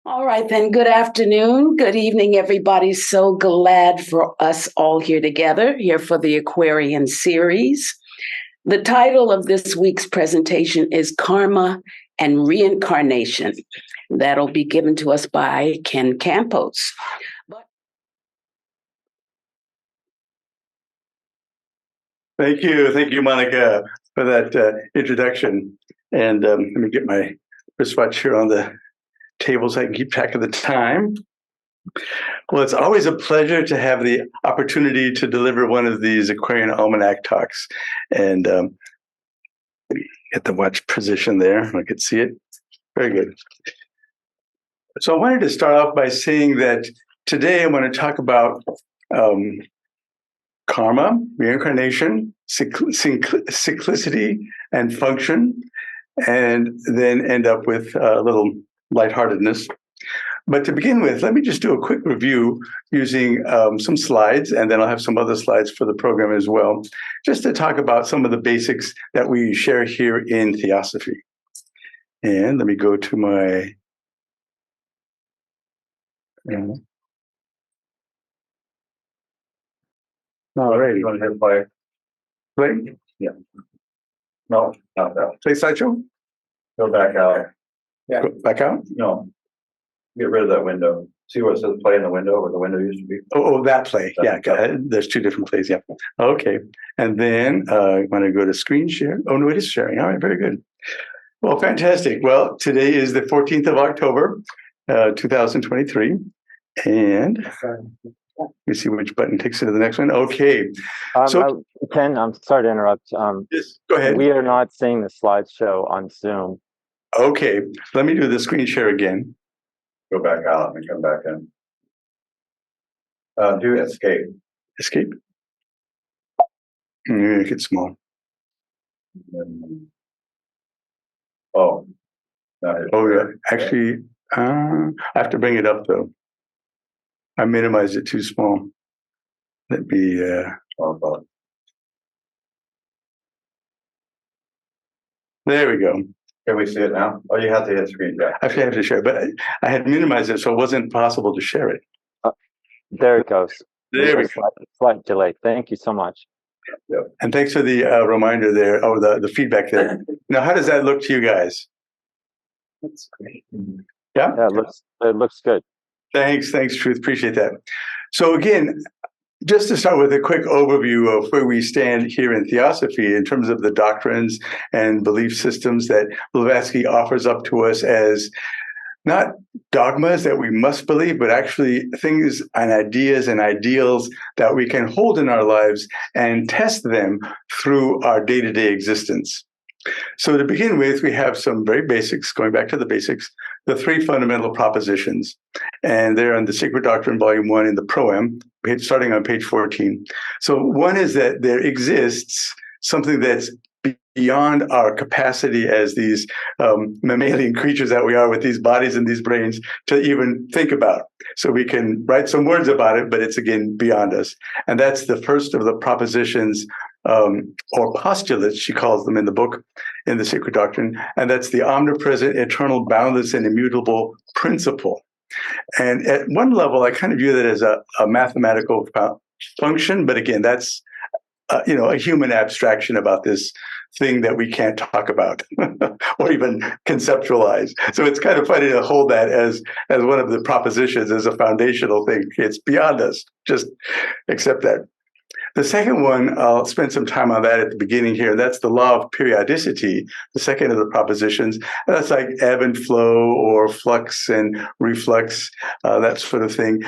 All right, then. Good afternoon. Good evening, everybody. So glad for us all here together, here for the Aquarian series. The title of this week's presentation is Karma and Reincarnation. That'll be given to us by Ken Campos. Thank you, Monica, for that introduction. And let me get my wristwatch here on the table so I can keep track of the time. Well, it's always a pleasure to have the opportunity to deliver one of these Aquarian Almanac talks. And get the watch position there. I could see it. Very good. So I wanted to start off by saying that today I want to talk about karma, reincarnation, cyclicity, and function, and then end up with a little lightheartedness. But to begin with, let me just do a quick review using some slides, and then I'll have some other slides for the program as well, just to talk about some of the basics that we share here in Theosophy. And let me go to my... All right. You want to hit play? Play? Yeah. No, not that. Play slideshow? Go back out. Yeah. Go back out? No. Get rid of that window. See what it says play in the window where the window used to be? Oh, that play. Yeah, there's two different plays. Yeah. Okay. And then I want to go to screen share. Oh, no, it is sharing. All right, very good. Well, fantastic. Well, today is the 14th of October, 2023. And let me see which button takes it to the next one. Okay. So, Ken, I'm sorry to interrupt. Yes, go ahead. We are not seeing the slideshow on Zoom. Okay. Let me do the screen share again. Go back out and come back in. Do escape. Escape. Make it small. Oh. Oh, yeah. Actually, I have to bring it up, though. I minimized it too small. Let me... There we go. Can we see it now? Oh, you have to hit screen share. Actually, I have to share, but I had minimized it, so it wasn't possible to share it. There it goes. There we go. Slight delay. Thank you so much. Yeah. And thanks for the reminder there, or the feedback there. Now, how does that look to you guys? That's great. Yeah? Yeah, it looks good. Thanks, Truth. Appreciate that. So again, just to start with a quick overview of where we stand here in Theosophy in terms of the doctrines and belief systems that Blavatsky offers up to us as not dogmas that we must believe, but actually things and ideas and ideals that we can hold in our lives and test them through our day-to-day existence. So to begin with, we have some very basics, going back to the basics, the three fundamental propositions. And they're in the Secret Doctrine, Volume 1 in the Proem, starting on page 14. So one is that there exists something that's beyond our capacity as these mammalian creatures that we are with these bodies and these brains to even think about. So we can write some words about it, but it's again beyond us. And that's the first of the propositions or postulates, she calls them in the book, in the Secret Doctrine, and that's the omnipresent, eternal, boundless, and immutable principle. And at one level, I kind of view that as a mathematical function, but again, that's a human abstraction about this thing that we can't talk about or even conceptualize. So it's kind of funny to hold that as one of the propositions, as a foundational thing. It's beyond us. Just accept that. The second one, I'll spend some time on that at the beginning here. That's the law of periodicity, the second of the propositions. And that's like ebb and flow or flux and reflux, that sort of thing.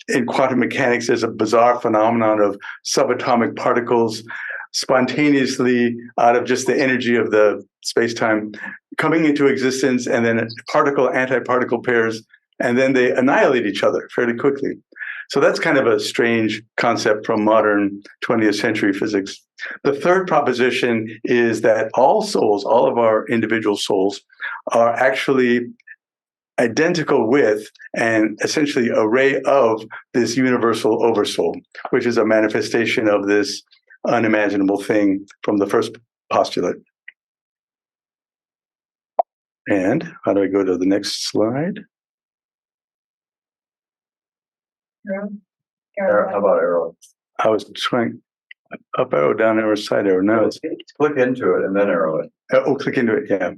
In quantum mechanics, there's a bizarre phenomenon of subatomic particles spontaneously out of just the energy of the space-time coming into existence, and then particle-antiparticle pairs, and then they annihilate each other fairly quickly. So that's kind of a strange concept from modern 20th century physics. The third proposition is that all souls, all of our individual souls, are actually identical with and essentially a ray of this universal oversoul, which is a manifestation of this unimaginable thing from the first postulate. And how do I go to the next slide? How about arrow? I was trying up arrow, down arrow, side arrow. No, it's Click into it and then arrow it. click into it. Yeah.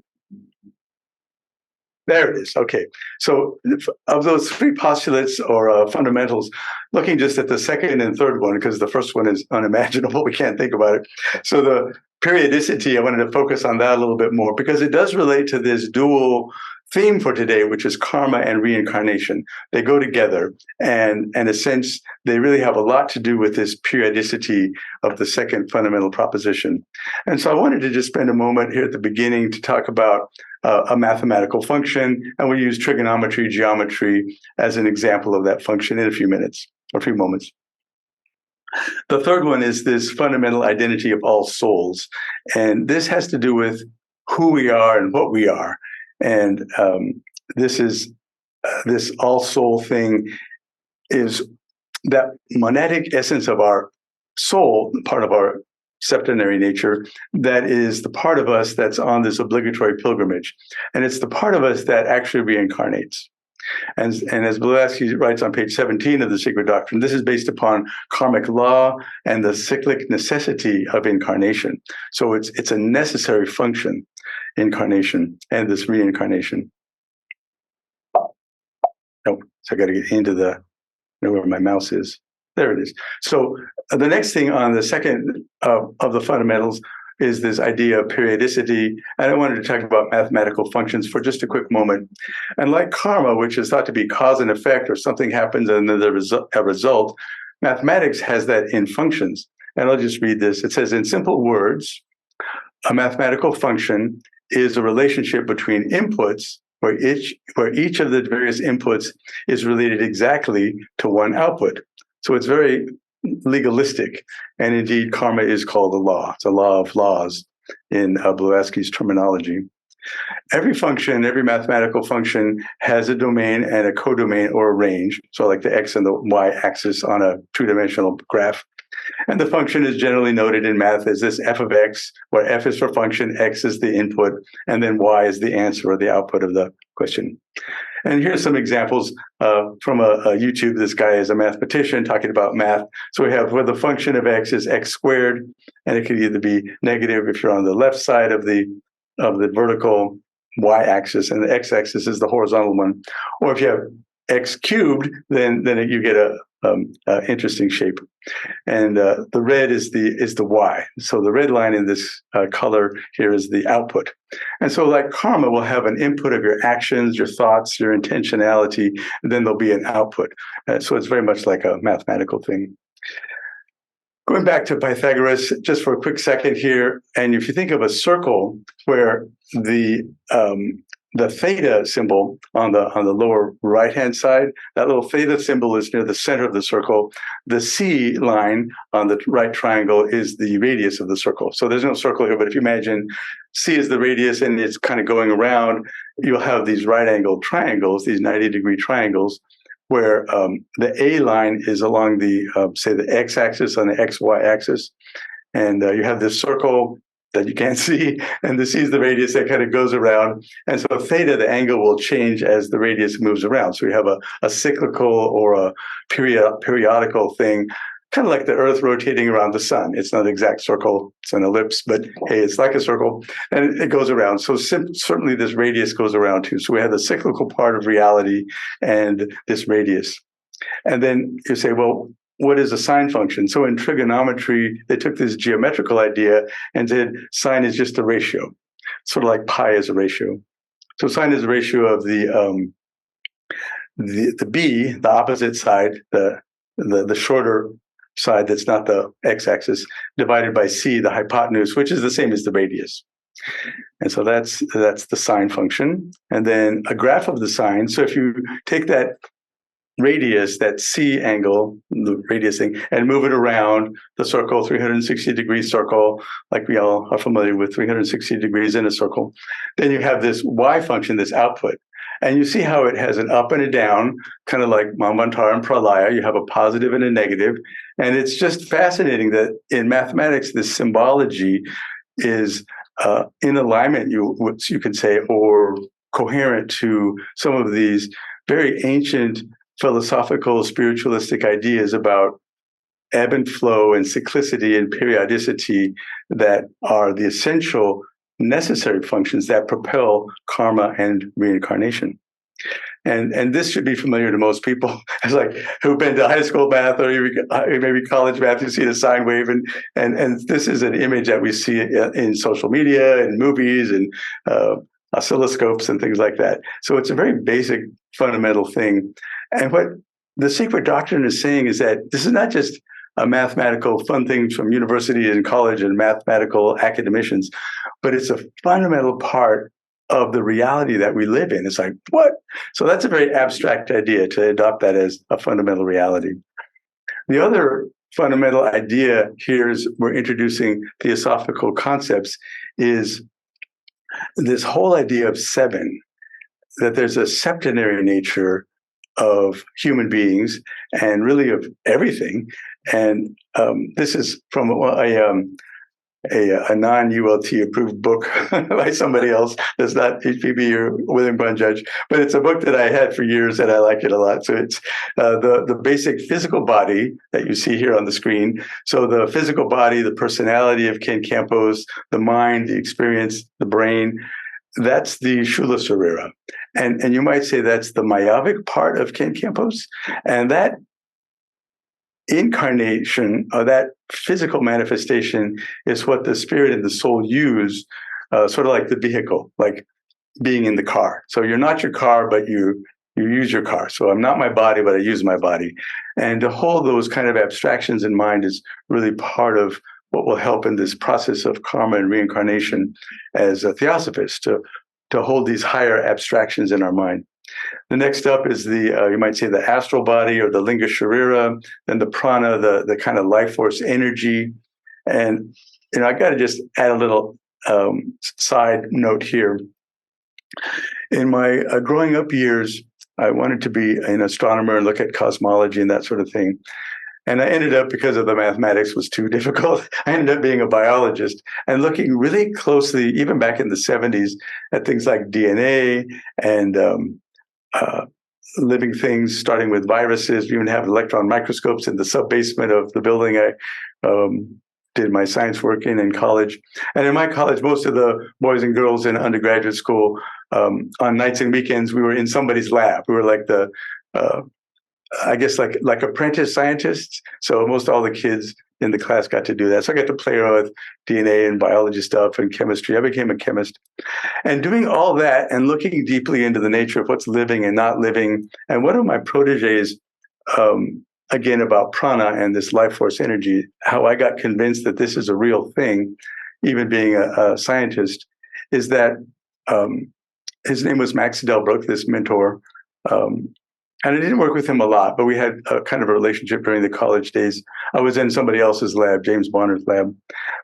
There it is. Okay. So of those three postulates or fundamentals, looking just at the second and third one, because the first one is unimaginable, we can't think about it. So the periodicity, I wanted to focus on that a little bit more because it does relate to this dual theme for today, which is karma and reincarnation. They go together, and in a sense, they really have a lot to do with this periodicity of the second fundamental proposition. And so I wanted to just spend a moment here at the beginning to talk about a mathematical function, and we'll use trigonometry, geometry as an example of that function in a few minutes, or a few moments. The third one is this fundamental identity of all souls, and this has to do with who we are and what we are. And this is this all soul thing is that monadic essence of our soul, part of our septenary nature, that is the part of us that's on this obligatory pilgrimage. And it's the part of us that actually reincarnates. And as Blavatsky writes on page 17 of The Secret Doctrine, this is based upon karmic law and the cyclic necessity of incarnation. So it's a necessary function, incarnation and this reincarnation. Oh, so I got to get into know where my mouse is. There it is. So the next thing on the second of the fundamentals is this idea of periodicity. And I wanted to talk about mathematical functions for just a quick moment. And like karma, which is thought to be cause and effect, or something happens and then there's a result, mathematics has that in functions. And I'll just read this. It says, in simple words, a mathematical function is a relationship between inputs where each of the various inputs is related exactly to one output. So it's very legalistic. And indeed, karma is called a law. It's a law of laws in Blavatsky's terminology. Every function, every mathematical function has a domain and a codomain or a range. So like the x and the y axis on a two-dimensional graph. And the function is generally noted in math as this f of x, where f is for function, x is the input, and then y is the answer or the output of the question. And here's some examples from a YouTube. This guy is a mathematician talking about math. So we have where the function of x is x squared, and it could either be negative if you're on the left side of the vertical y-axis, and the x-axis is the horizontal one. Or if you have x cubed, then you get a interesting shape. And the red is the y. So the red line in this color here is the output. And so like karma will have an input of your actions, your thoughts, your intentionality, and then there'll be an output. So it's very much like a mathematical thing. Going back to Pythagoras, just for a quick second here, and if you think of a circle where the theta symbol on the lower right-hand side, that little theta symbol is near the center of the circle. The C line on the right triangle is the radius of the circle. So there's no circle here, but if you imagine C is the radius and it's kind of going around, you'll have these right-angled triangles, these 90-degree triangles, where the A line is along the, say, the x-axis on the xy axis. And you have this circle that you can't see, and the C is the radius that kind of goes around. And so theta, the angle, will change as the radius moves around. So we have a cyclical or a periodical thing, kind of like the Earth rotating around the sun. It's not an exact circle, it's an ellipse, but hey, it's like a circle, and it goes around. So certainly this radius goes around too. So we have the cyclical part of reality and this radius. And then you say, well, what is a sine function? So in trigonometry, they took this geometrical idea and said sine is just a ratio, sort of like pi is a ratio. So sine is a ratio of the b, the opposite side, the shorter side that's not the x-axis, divided by c, the hypotenuse, which is the same as the radius. And so that's the sine function. And then a graph of the sine. So if you take that radius, that C angle, the radius thing, and move it around the circle, 360-degree circle, like we all are familiar with 360 degrees in a circle, then you have this Y function, this output. And you see how it has an up and a down, kind of like Manvantara and Pralaya. You have a positive and a negative. And it's just fascinating that in mathematics, this symbology is in alignment, you could say, or coherent to some of these very ancient philosophical, spiritualistic ideas about ebb and flow and cyclicity and periodicity that are the essential necessary functions that propel karma and reincarnation. And this should be familiar to most people. It's like who've been to high school math or even maybe college math. You see the sine wave, and this is an image that we see in social media and movies and oscilloscopes and things like that. So it's a very basic, fundamental thing. And what the secret doctrine is saying is that this is not just a mathematical fun thing from university and college and mathematical academicians, but it's a fundamental part of the reality that we live in. It's like, what? So that's a very abstract idea to adopt that as a fundamental reality. The other fundamental idea here is we're introducing theosophical concepts is this whole idea of seven, that there's a septenary nature of human beings and really of everything. And this is from a non-ULT approved book by somebody else that's not HPB or William Brown Judge, but it's a book that I had for years and I like it a lot. So it's the basic physical body that you see here on the screen. So the physical body, the personality of Ken Campos, the mind, the experience, the brain, that's the Shula Sarira. And you might say that's the myopic part of Ken Campos. And that incarnation, or that physical manifestation, is what the spirit and the soul use, sort of like the vehicle, like being in the car. So you're not your car, but you use your car. So I'm not my body, but I use my body. And to hold those kind of abstractions in mind is really part of what will help in this process of karma and reincarnation as a theosophist, to hold these higher abstractions in our mind. The next up is the, you might say, the astral body or the linga sharira, then the prana, the kind of life force energy. And, I got to just add a little side note here. In my growing up years, I wanted to be an astronomer and look at cosmology and that sort of thing. And I ended up, because of the mathematics was too difficult, I ended up being a biologist and looking really closely, even back in the 70s, at things like DNA and living things, starting with viruses. We even have electron microscopes in the sub-basement of the building I did my science work in college. And in my college, most of the boys and girls in undergraduate school, on nights and weekends, we were in somebody's lab. We were like the, I guess, like apprentice scientists. So most all the kids in the class got to do that. So I got to play around with DNA and biology stuff and chemistry. I became a chemist. And doing all that and looking deeply into the nature of what's living and not living. And one of my proteges, again, about prana and this life force energy, how I got convinced that this is a real thing, even being a scientist, is that his name was Max Delbruck, this mentor. And I didn't work with him a lot, but we had a kind of a relationship during the college days. I was in somebody else's lab, James Bonner's lab.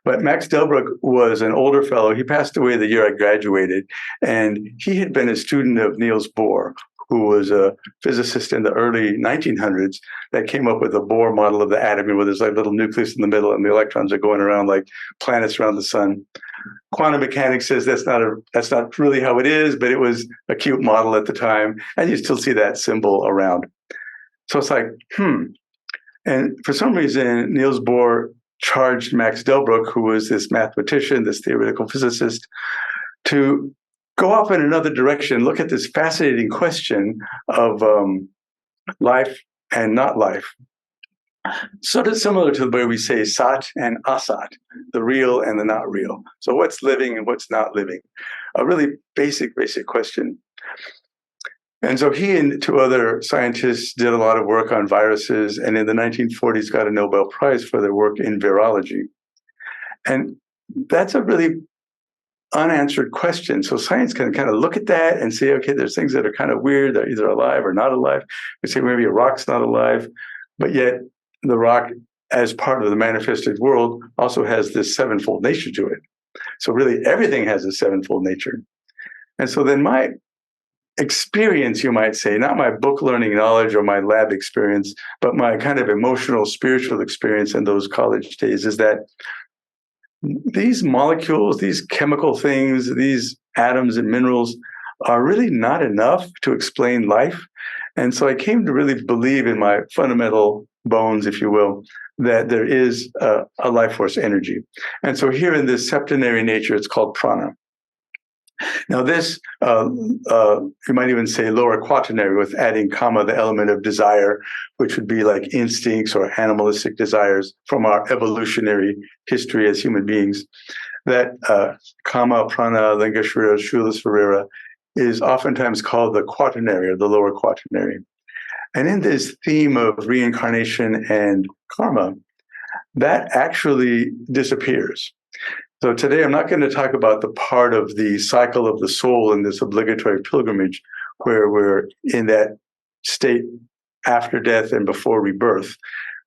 But Max Delbruck was an older fellow. He passed away the year I graduated. And he had been a student of Niels Bohr, who was a physicist in the early 1900s that came up with a Bohr model of the atom, where there's like a little nucleus in the middle and the electrons are going around like planets around the sun. Quantum mechanics says that's not really how it is, but it was a cute model at the time, and you still see that symbol around. So it's like, And for some reason, Niels Bohr charged Max Delbruck, who was this mathematician, this theoretical physicist, to go off in another direction, look at this fascinating question of life and not life. Sort of similar to the way we say sat and asat, the real and the not real. So what's living and what's not living? A really basic question. And so he and two other scientists did a lot of work on viruses, and in the 1940s got a Nobel Prize for their work in virology. And that's a really unanswered question. So science can kind of look at that and say, okay, there's things that are kind of weird. They're either alive or not alive. We say maybe a rock's not alive, but yet the rock, as part of the manifested world, also has this sevenfold nature to it. So really everything has a sevenfold nature. And so then my experience, you might say, not my book learning knowledge or my lab experience, but my kind of emotional, spiritual experience in those college days, is that these molecules, these chemical things, these atoms and minerals are really not enough to explain life. And so I came to really believe in my fundamental bones, if you will, that there is a life force energy. And so here in this septenary nature, it's called prana. Now, this, you might even say lower quaternary, with adding kama, the element of desire, which would be like instincts or animalistic desires from our evolutionary history as human beings. That kama, prana, linga, sharira, shula, sarira is oftentimes called the quaternary or the lower quaternary. And in this theme of reincarnation and karma, that actually disappears. So today I'm not going to talk about the part of the cycle of the soul in this obligatory pilgrimage where we're in that state after death and before rebirth.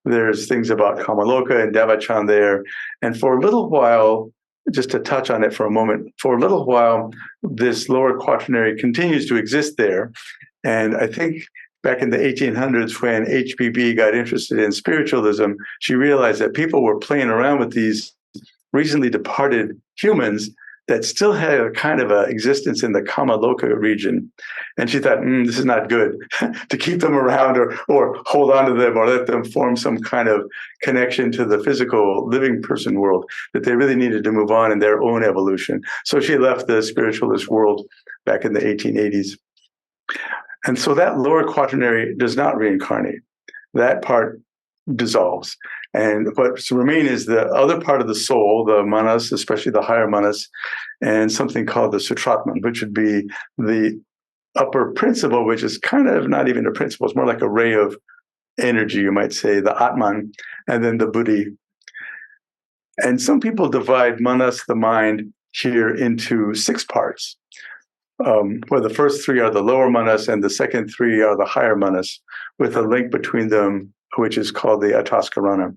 There's things about Kamaloka and Devachan there. And for a little while, just to touch on it for a moment, for a little while, this lower quaternary continues to exist there. And I think back in the 1800s, when HPB got interested in spiritualism, she realized that people were playing around with these recently departed humans that still had a kind of a existence in the Kamaloka region. And she thought, this is not good to keep them around or hold on to them or let them form some kind of connection to the physical living person world, that they really needed to move on in their own evolution. So she left the spiritualist world back in the 1880s. And so that lower quaternary does not reincarnate. That part dissolves. And what's remain is the other part of the soul, the manas, especially the higher manas, and something called the sutratman, which would be the upper principle, which is kind of not even a principle. It's more like a ray of energy, you might say, the atman, and then the buddhi. And some people divide manas, the mind, here into 6 parts, where the first 3 are the lower manas and the second 3 are the higher manas, with a link between them, which is called the ataskarana.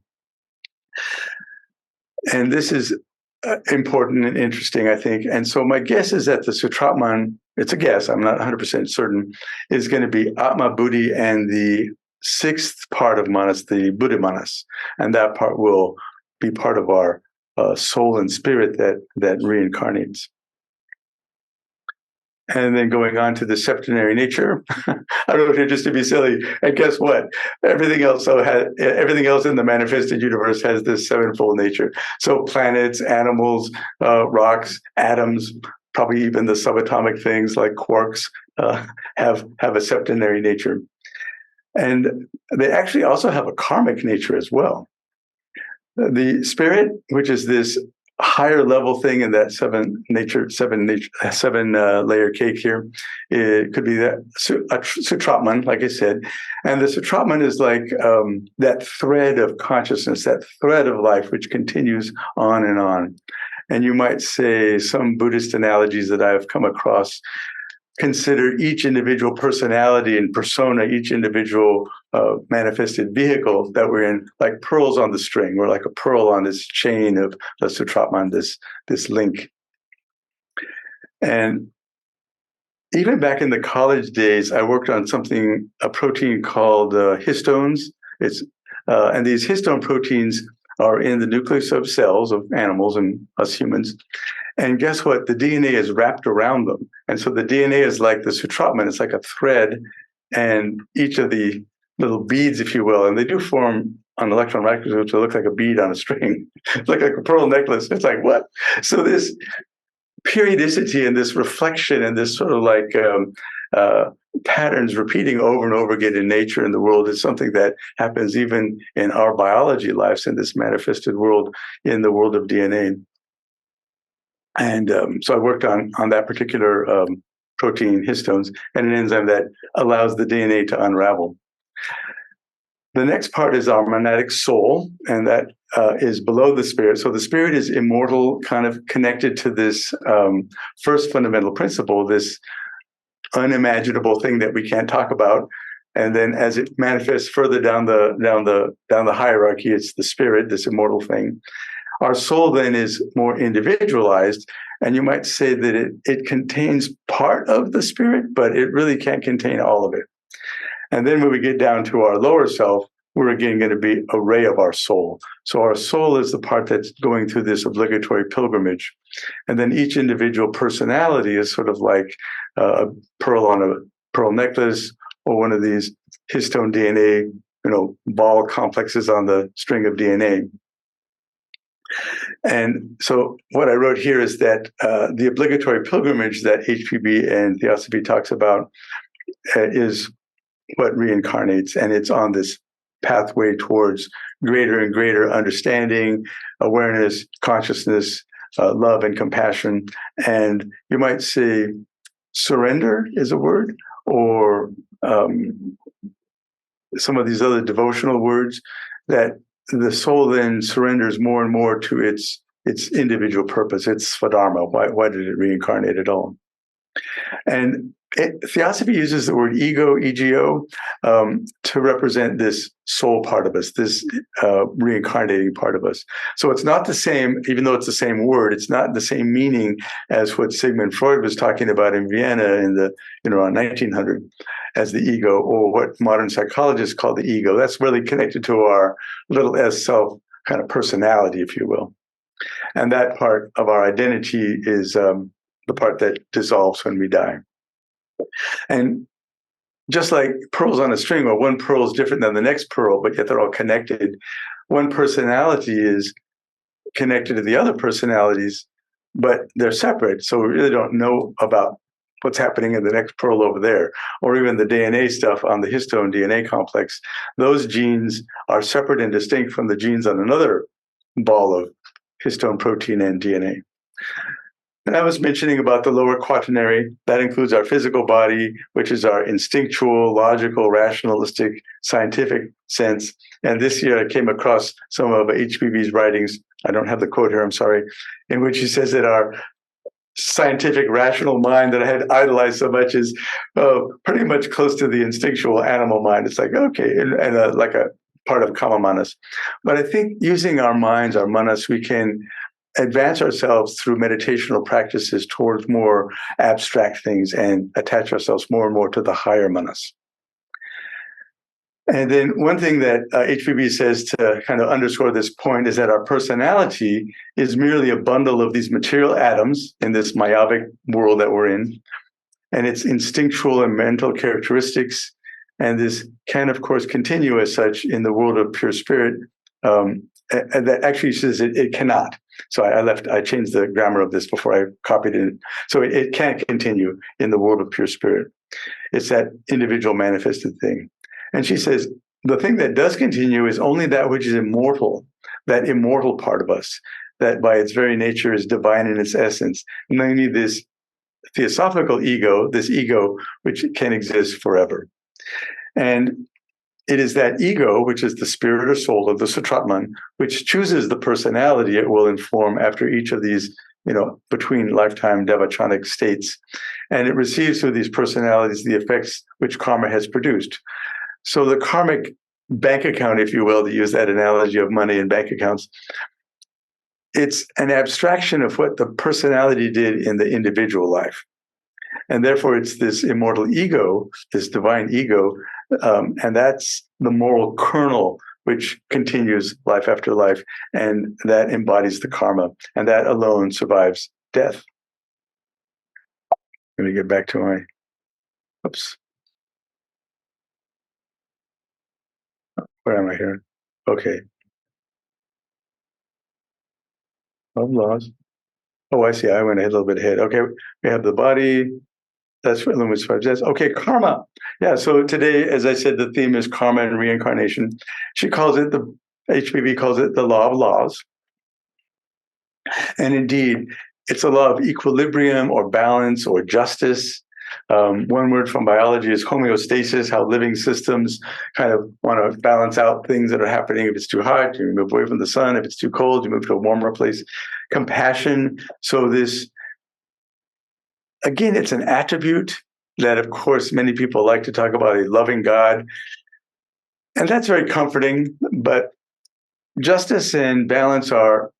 And this is important and interesting, I think. And so my guess is that the Sutratman, it's a guess, I'm not 100% certain, is going to be Atma, Buddhi, and the 6th part of Manas, the Buddha Manas. And that part will be part of our soul and spirit that reincarnates. And then going on to the septenary nature, I don't know if you're just to be silly. And guess what? Everything else in the manifested universe has this 7-fold nature. So planets, animals, rocks, atoms, probably even the subatomic things like quarks have a septenary nature. And they actually also have a karmic nature as well. The spirit, which is this higher level thing in that 7 layer cake here, it could be that Sutratman, like I said. And the Sutratman is like that thread of consciousness, that thread of life, which continues on and on. And you might say some Buddhist analogies that I've come across consider each individual personality and persona, each individual manifested vehicle that we're in, like pearls on the string. We're like a pearl on this chain of the Sutratman, this link. And even back in the college days, I worked on a protein called histones. And these histone proteins are in the nucleus of cells of animals and us humans. And guess what? The DNA is wrapped around them. And so the DNA is like the Sutratman. It's like a thread, and each of the little beads, if you will, and they do form on electron microscope to look like a bead on a string. It's like a pearl necklace. It's like, what? So this periodicity and this reflection and this sort of like patterns repeating over and over again in nature and the world is something that happens even in our biology lives in this manifested world, in the world of DNA. And so I worked on that particular protein, histones, and an enzyme that allows the DNA to unravel. The next part is our monadic soul, and that is below the spirit. So the spirit is immortal, kind of connected to this first fundamental principle, this unimaginable thing that we can't talk about. And then as it manifests further down the hierarchy, it's the spirit, this immortal thing. Our soul then is more individualized, and you might say that it contains part of the spirit, but it really can't contain all of it. And then when we get down to our lower self, we're again going to be a ray of our soul. So our soul is the part that's going through this obligatory pilgrimage. And then each individual personality is sort of like a pearl on a pearl necklace, or one of these histone DNA, ball complexes on the string of DNA. And so what I wrote here is that the obligatory pilgrimage that HPB and Theosophy talks about is what reincarnates, and it's on this pathway towards greater and greater understanding, awareness, consciousness, love, and compassion. And you might say surrender is a word, or some of these other devotional words, that the soul then surrenders more and more to its individual purpose, its svadharma. Why did it reincarnate at all? And Theosophy uses the word ego, ego, to represent this soul part of us, this reincarnating part of us. So it's not the same, even though it's the same word, it's not the same meaning as what Sigmund Freud was talking about in Vienna in the around 1900 as the ego, or what modern psychologists call the ego. That's really connected to our little s self kind of personality, if you will. And that part of our identity is the part that dissolves when we die. And just like pearls on a string, or one pearl is different than the next pearl, but yet they're all connected, one personality is connected to the other personalities, but they're separate. So we really don't know about what's happening in the next pearl over there, or even the DNA stuff on the histone DNA complex. Those genes are separate and distinct from the genes on another ball of histone protein and DNA. And I was mentioning about the lower quaternary. That includes our physical body, which is our instinctual, logical, rationalistic, scientific sense. And this year I came across some of HPB's writings. I don't have the quote here, I'm sorry, in which he says that our scientific, rational mind that I had idolized so much is pretty much close to the instinctual animal mind. It's like, okay, and like a part of kama manas. But I think using our minds, our manas, we can advance ourselves through meditational practices towards more abstract things and attach ourselves more and more to the higher manas. And then one thing that HPB says to kind of underscore this point is that our personality is merely a bundle of these material atoms in this Mayavic world that we're in, and its instinctual and mental characteristics. And this can, of course, continue as such in the world of pure spirit. And that actually says it cannot. So I changed the grammar of this before I copied it. So it can't continue in the world of pure spirit. It's that individual manifested thing. And she says, the thing that does continue is only that which is immortal, that immortal part of us, that by its very nature is divine in its essence. Namely, this theosophical ego, this ego which can exist forever. And it is that ego, which is the spirit or soul of the Sutratman, which chooses the personality it will inform after each of these, between lifetime devachanic states. And it receives through these personalities the effects which karma has produced. So the karmic bank account, if you will, to use that analogy of money and bank accounts, it's an abstraction of what the personality did in the individual life. And therefore, it's this immortal ego, this divine ego, and that's the moral kernel which continues life after life, and that embodies the karma, and that alone survives death. Let me get back to my, oops. Where am I here? Okay. Of laws. Oh, I see. I went a little bit ahead. Okay, we have the body. That's what which survives. Okay, karma. Yeah. So today, as I said, the theme is karma and reincarnation. She calls it HPB calls it the law of laws. And indeed, it's a law of equilibrium or balance or justice. One word from biology is homeostasis, how living systems kind of want to balance out things that are happening. If it's too hot, you move away from the sun. If it's too cold, you move to a warmer place. Compassion. So this, again, it's an attribute that, of course, many people like to talk about, a loving God. And that's very comforting, but justice and balance are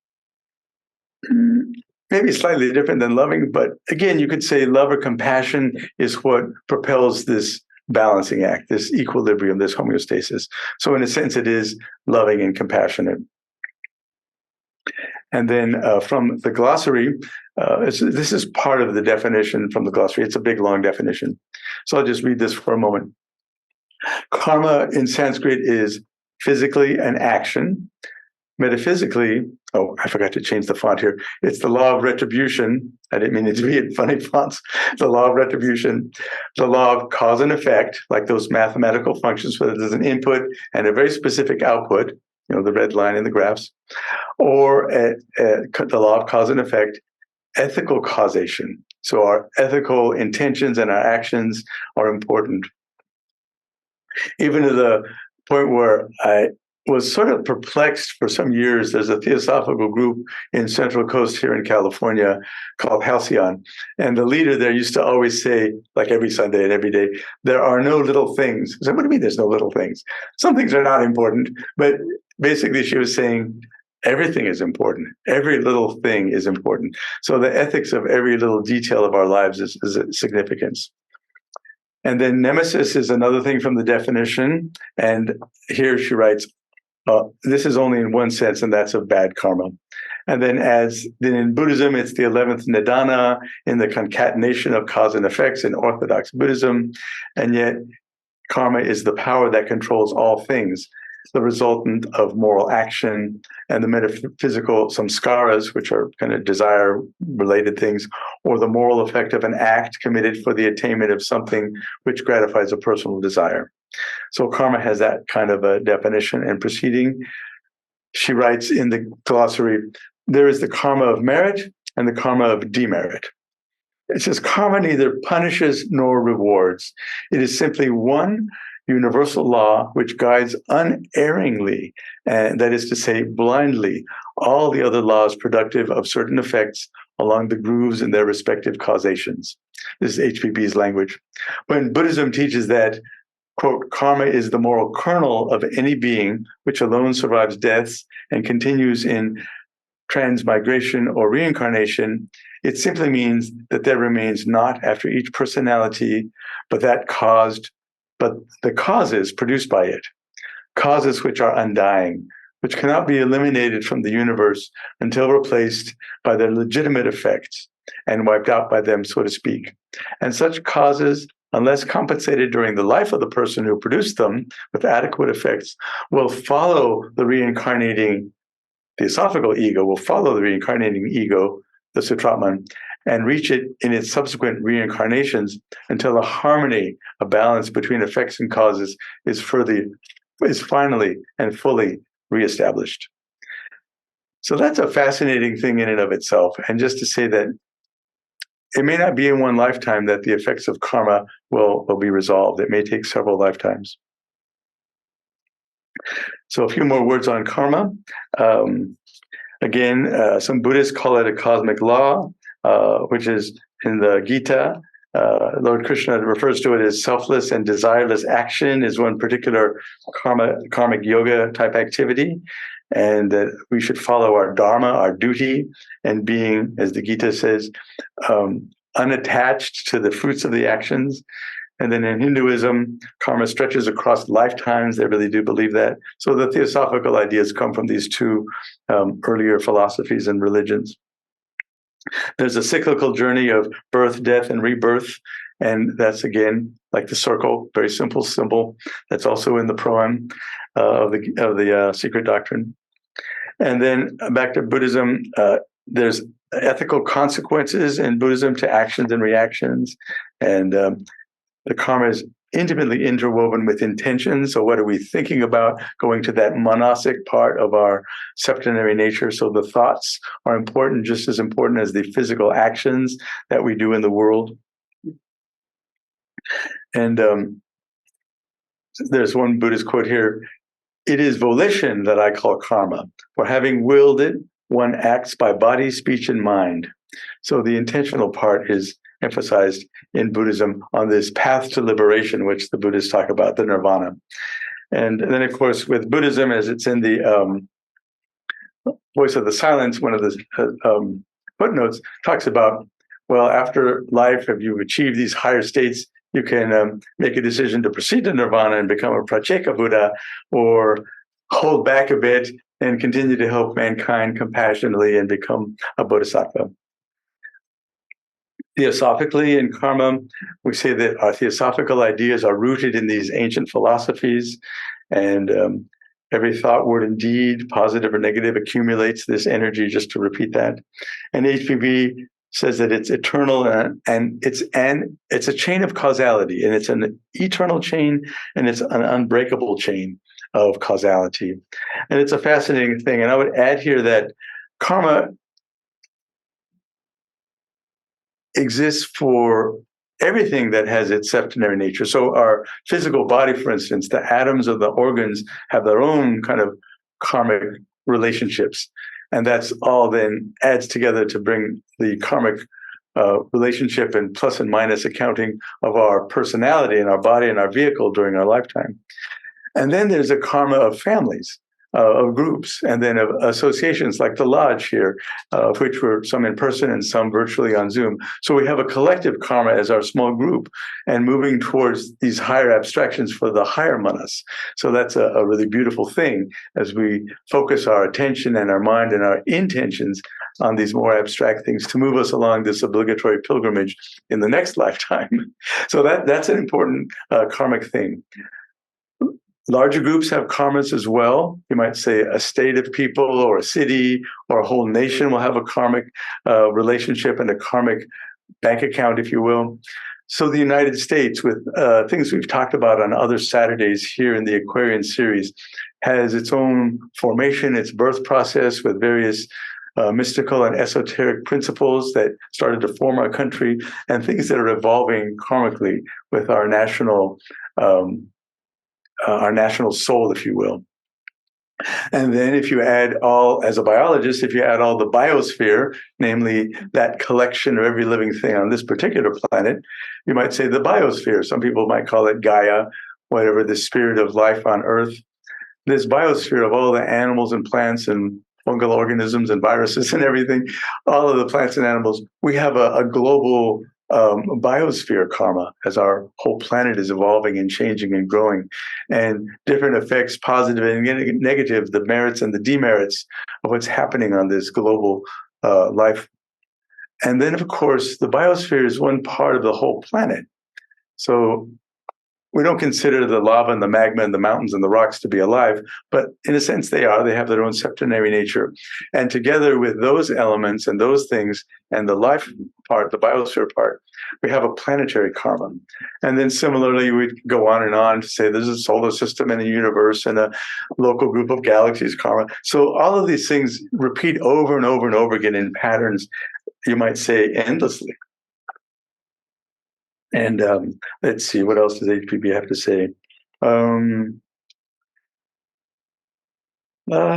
maybe slightly different than loving, but again, you could say love or compassion is what propels this balancing act, this equilibrium, this homeostasis. So in a sense, it is loving and compassionate. And then from the glossary, this is part of the definition from the glossary. It's a big, long definition. So I'll just read this for a moment. Karma in Sanskrit is physically an action. Metaphysically, oh, I forgot to change the font here. It's the law of retribution. I didn't mean it to be in funny fonts. The law of retribution, the law of cause and effect, like those mathematical functions where there's an input and a very specific output, the red line in the graphs, or the law of cause and effect, ethical causation. So our ethical intentions and our actions are important. Even to the point where I was sort of perplexed for some years. There's a theosophical group in Central Coast here in California called Halcyon. And the leader there used to always say, like every Sunday and every day, there are no little things. I said, what do you mean there's no little things? Some things are not important. But basically she was saying, everything is important. Every little thing is important. So the ethics of every little detail of our lives is significance. And then nemesis is another thing from the definition. And here she writes, this is only in one sense, and that's of bad karma. And then in Buddhism, it's the 11th nidana in the concatenation of cause and effects in Orthodox Buddhism. And yet karma is the power that controls all things, the resultant of moral action, and the metaphysical samskaras, which are kind of desire-related things, or the moral effect of an act committed for the attainment of something which gratifies a personal desire. So karma has that kind of a definition and proceeding. She writes in the glossary, there is the karma of merit and the karma of demerit. It says karma neither punishes nor rewards. It is simply one universal law which guides unerringly, and that is to say, blindly, all the other laws productive of certain effects along the grooves in their respective causations. This is HPB's language. When Buddhism teaches that, quote, karma is the moral kernel of any being which alone survives deaths and continues in transmigration or reincarnation, it simply means that there remains not after each personality, but the causes produced by it, causes which are undying, which cannot be eliminated from the universe until replaced by their legitimate effects and wiped out by them, so to speak. And such causes, unless compensated during the life of the person who produced them with adequate effects, will follow the reincarnating theosophical ego, will follow the reincarnating ego, the Sutratman, and reach it in its subsequent reincarnations until a harmony, a balance between effects and causes is finally and fully reestablished. So that's a fascinating thing in and of itself. And just to say that it may not be in one lifetime that the effects of karma will be resolved. It may take several lifetimes. So a few more words on karma. Again, some Buddhists call it a cosmic law, which is in the Gita. Lord Krishna refers to it as selfless and desireless action is one particular karmic yoga type activity, and that we should follow our dharma, our duty, and being, as the Gita says, unattached to the fruits of the actions. And then in Hinduism, karma stretches across lifetimes. They really do believe that. So the theosophical ideas come from these two earlier philosophies and religions. There's a cyclical journey of birth, death, and rebirth. And that's, again, like the circle, very simple symbol. That's also in the proem of the Secret Doctrine. And then back to Buddhism, there's ethical consequences in Buddhism to actions and reactions. And the karma is intimately interwoven with intention. So what are we thinking about? Going to that monastic part of our septenary nature. So the thoughts are important, just as important as the physical actions that we do in the world. And there's one Buddhist quote here. It is volition that I call karma. For having willed it, one acts by body, speech, and mind. So the intentional part is emphasized in Buddhism on this path to liberation, which the Buddhists talk about, the nirvana. And then, of course, with Buddhism, as it's in the Voice of the Silence, one of the footnotes talks about, well, after life, if you've achieved these higher states, you can make a decision to proceed to nirvana and become a Pratyeka Buddha, or hold back a bit and continue to help mankind compassionately and become a bodhisattva. Theosophically, in karma, we say that our theosophical ideas are rooted in these ancient philosophies, and every thought, word, and deed, positive or negative, accumulates this energy, just to repeat that. And HPV says that it's eternal, and it's a chain of causality, and it's an eternal chain, and it's an unbreakable chain of causality. And it's a fascinating thing. And I would add here that karma exists for everything that has its septenary nature. So our physical body, for instance, the atoms of the organs have their own kind of karmic relationships. And that's all then adds together to bring the karmic relationship and plus and minus accounting of our personality and our body and our vehicle during our lifetime. And then there's a karma of families, of groups, and then of associations like the Lodge here, of which were some in person and some virtually on Zoom. So we have a collective karma as our small group and moving towards these higher abstractions for the higher manas. So that's a really beautiful thing as we focus our attention and our mind and our intentions on these more abstract things to move us along this obligatory pilgrimage in the next lifetime. So that's an important karmic thing. Larger groups have karmas as well. You might say a state of people or a city or a whole nation will have a karmic relationship and a karmic bank account, if you will. So the United States, with things we've talked about on other Saturdays here in the Aquarian series, has its own formation, its birth process with various mystical and esoteric principles that started to form our country and things that are evolving karmically with our national soul, if you will. And then if you add all, as a biologist, if you add all the biosphere, namely that collection of every living thing on this particular planet, you might say the biosphere. Some people might call it Gaia, whatever, the spirit of life on Earth. This biosphere of all the animals and plants and fungal organisms and viruses and everything, all of the plants and animals, we have a global biosphere karma as our whole planet is evolving and changing and growing, and different effects, positive and negative, the merits and the demerits of what's happening on this global life. And then, of course, the biosphere is one part of the whole planet. So we don't consider the lava and the magma and the mountains and the rocks to be alive, but in a sense they are. They have their own septenary nature. And together with those elements and those things and the life part, the biosphere part, we have a planetary karma. And then similarly, we'd go on to say there's a solar system and a universe and a local group of galaxies karma. So all of these things repeat over and over and over again in patterns, you might say, endlessly. And let's see, what else does HPB have to say?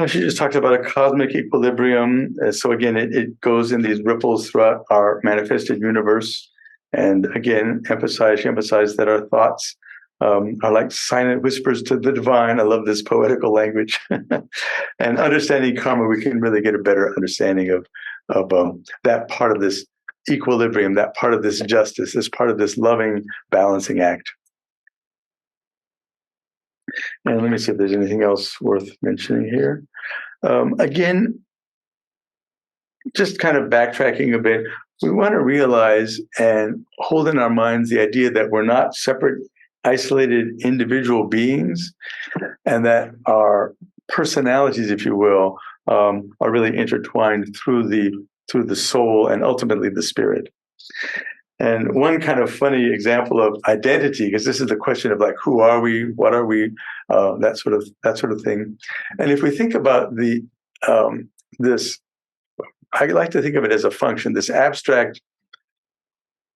She just talked about a cosmic equilibrium. So again, it goes in these ripples throughout our manifested universe. And again, she emphasized that our thoughts are like silent whispers to the divine. I love this poetical language. And understanding karma, we can really get a better understanding of that part of this equilibrium, that part of this justice, this part of this loving balancing act. And let me see if there's anything else worth mentioning here. Again, just kind of backtracking a bit, we want to realize and hold in our minds the idea that we're not separate, isolated individual beings, and that our personalities, if you will, are really intertwined through the soul and ultimately the spirit. And one kind of funny example of identity, because this is the question of like, who are we, what are we, that sort of thing. And if we think about this, I like to think of it as a function, this abstract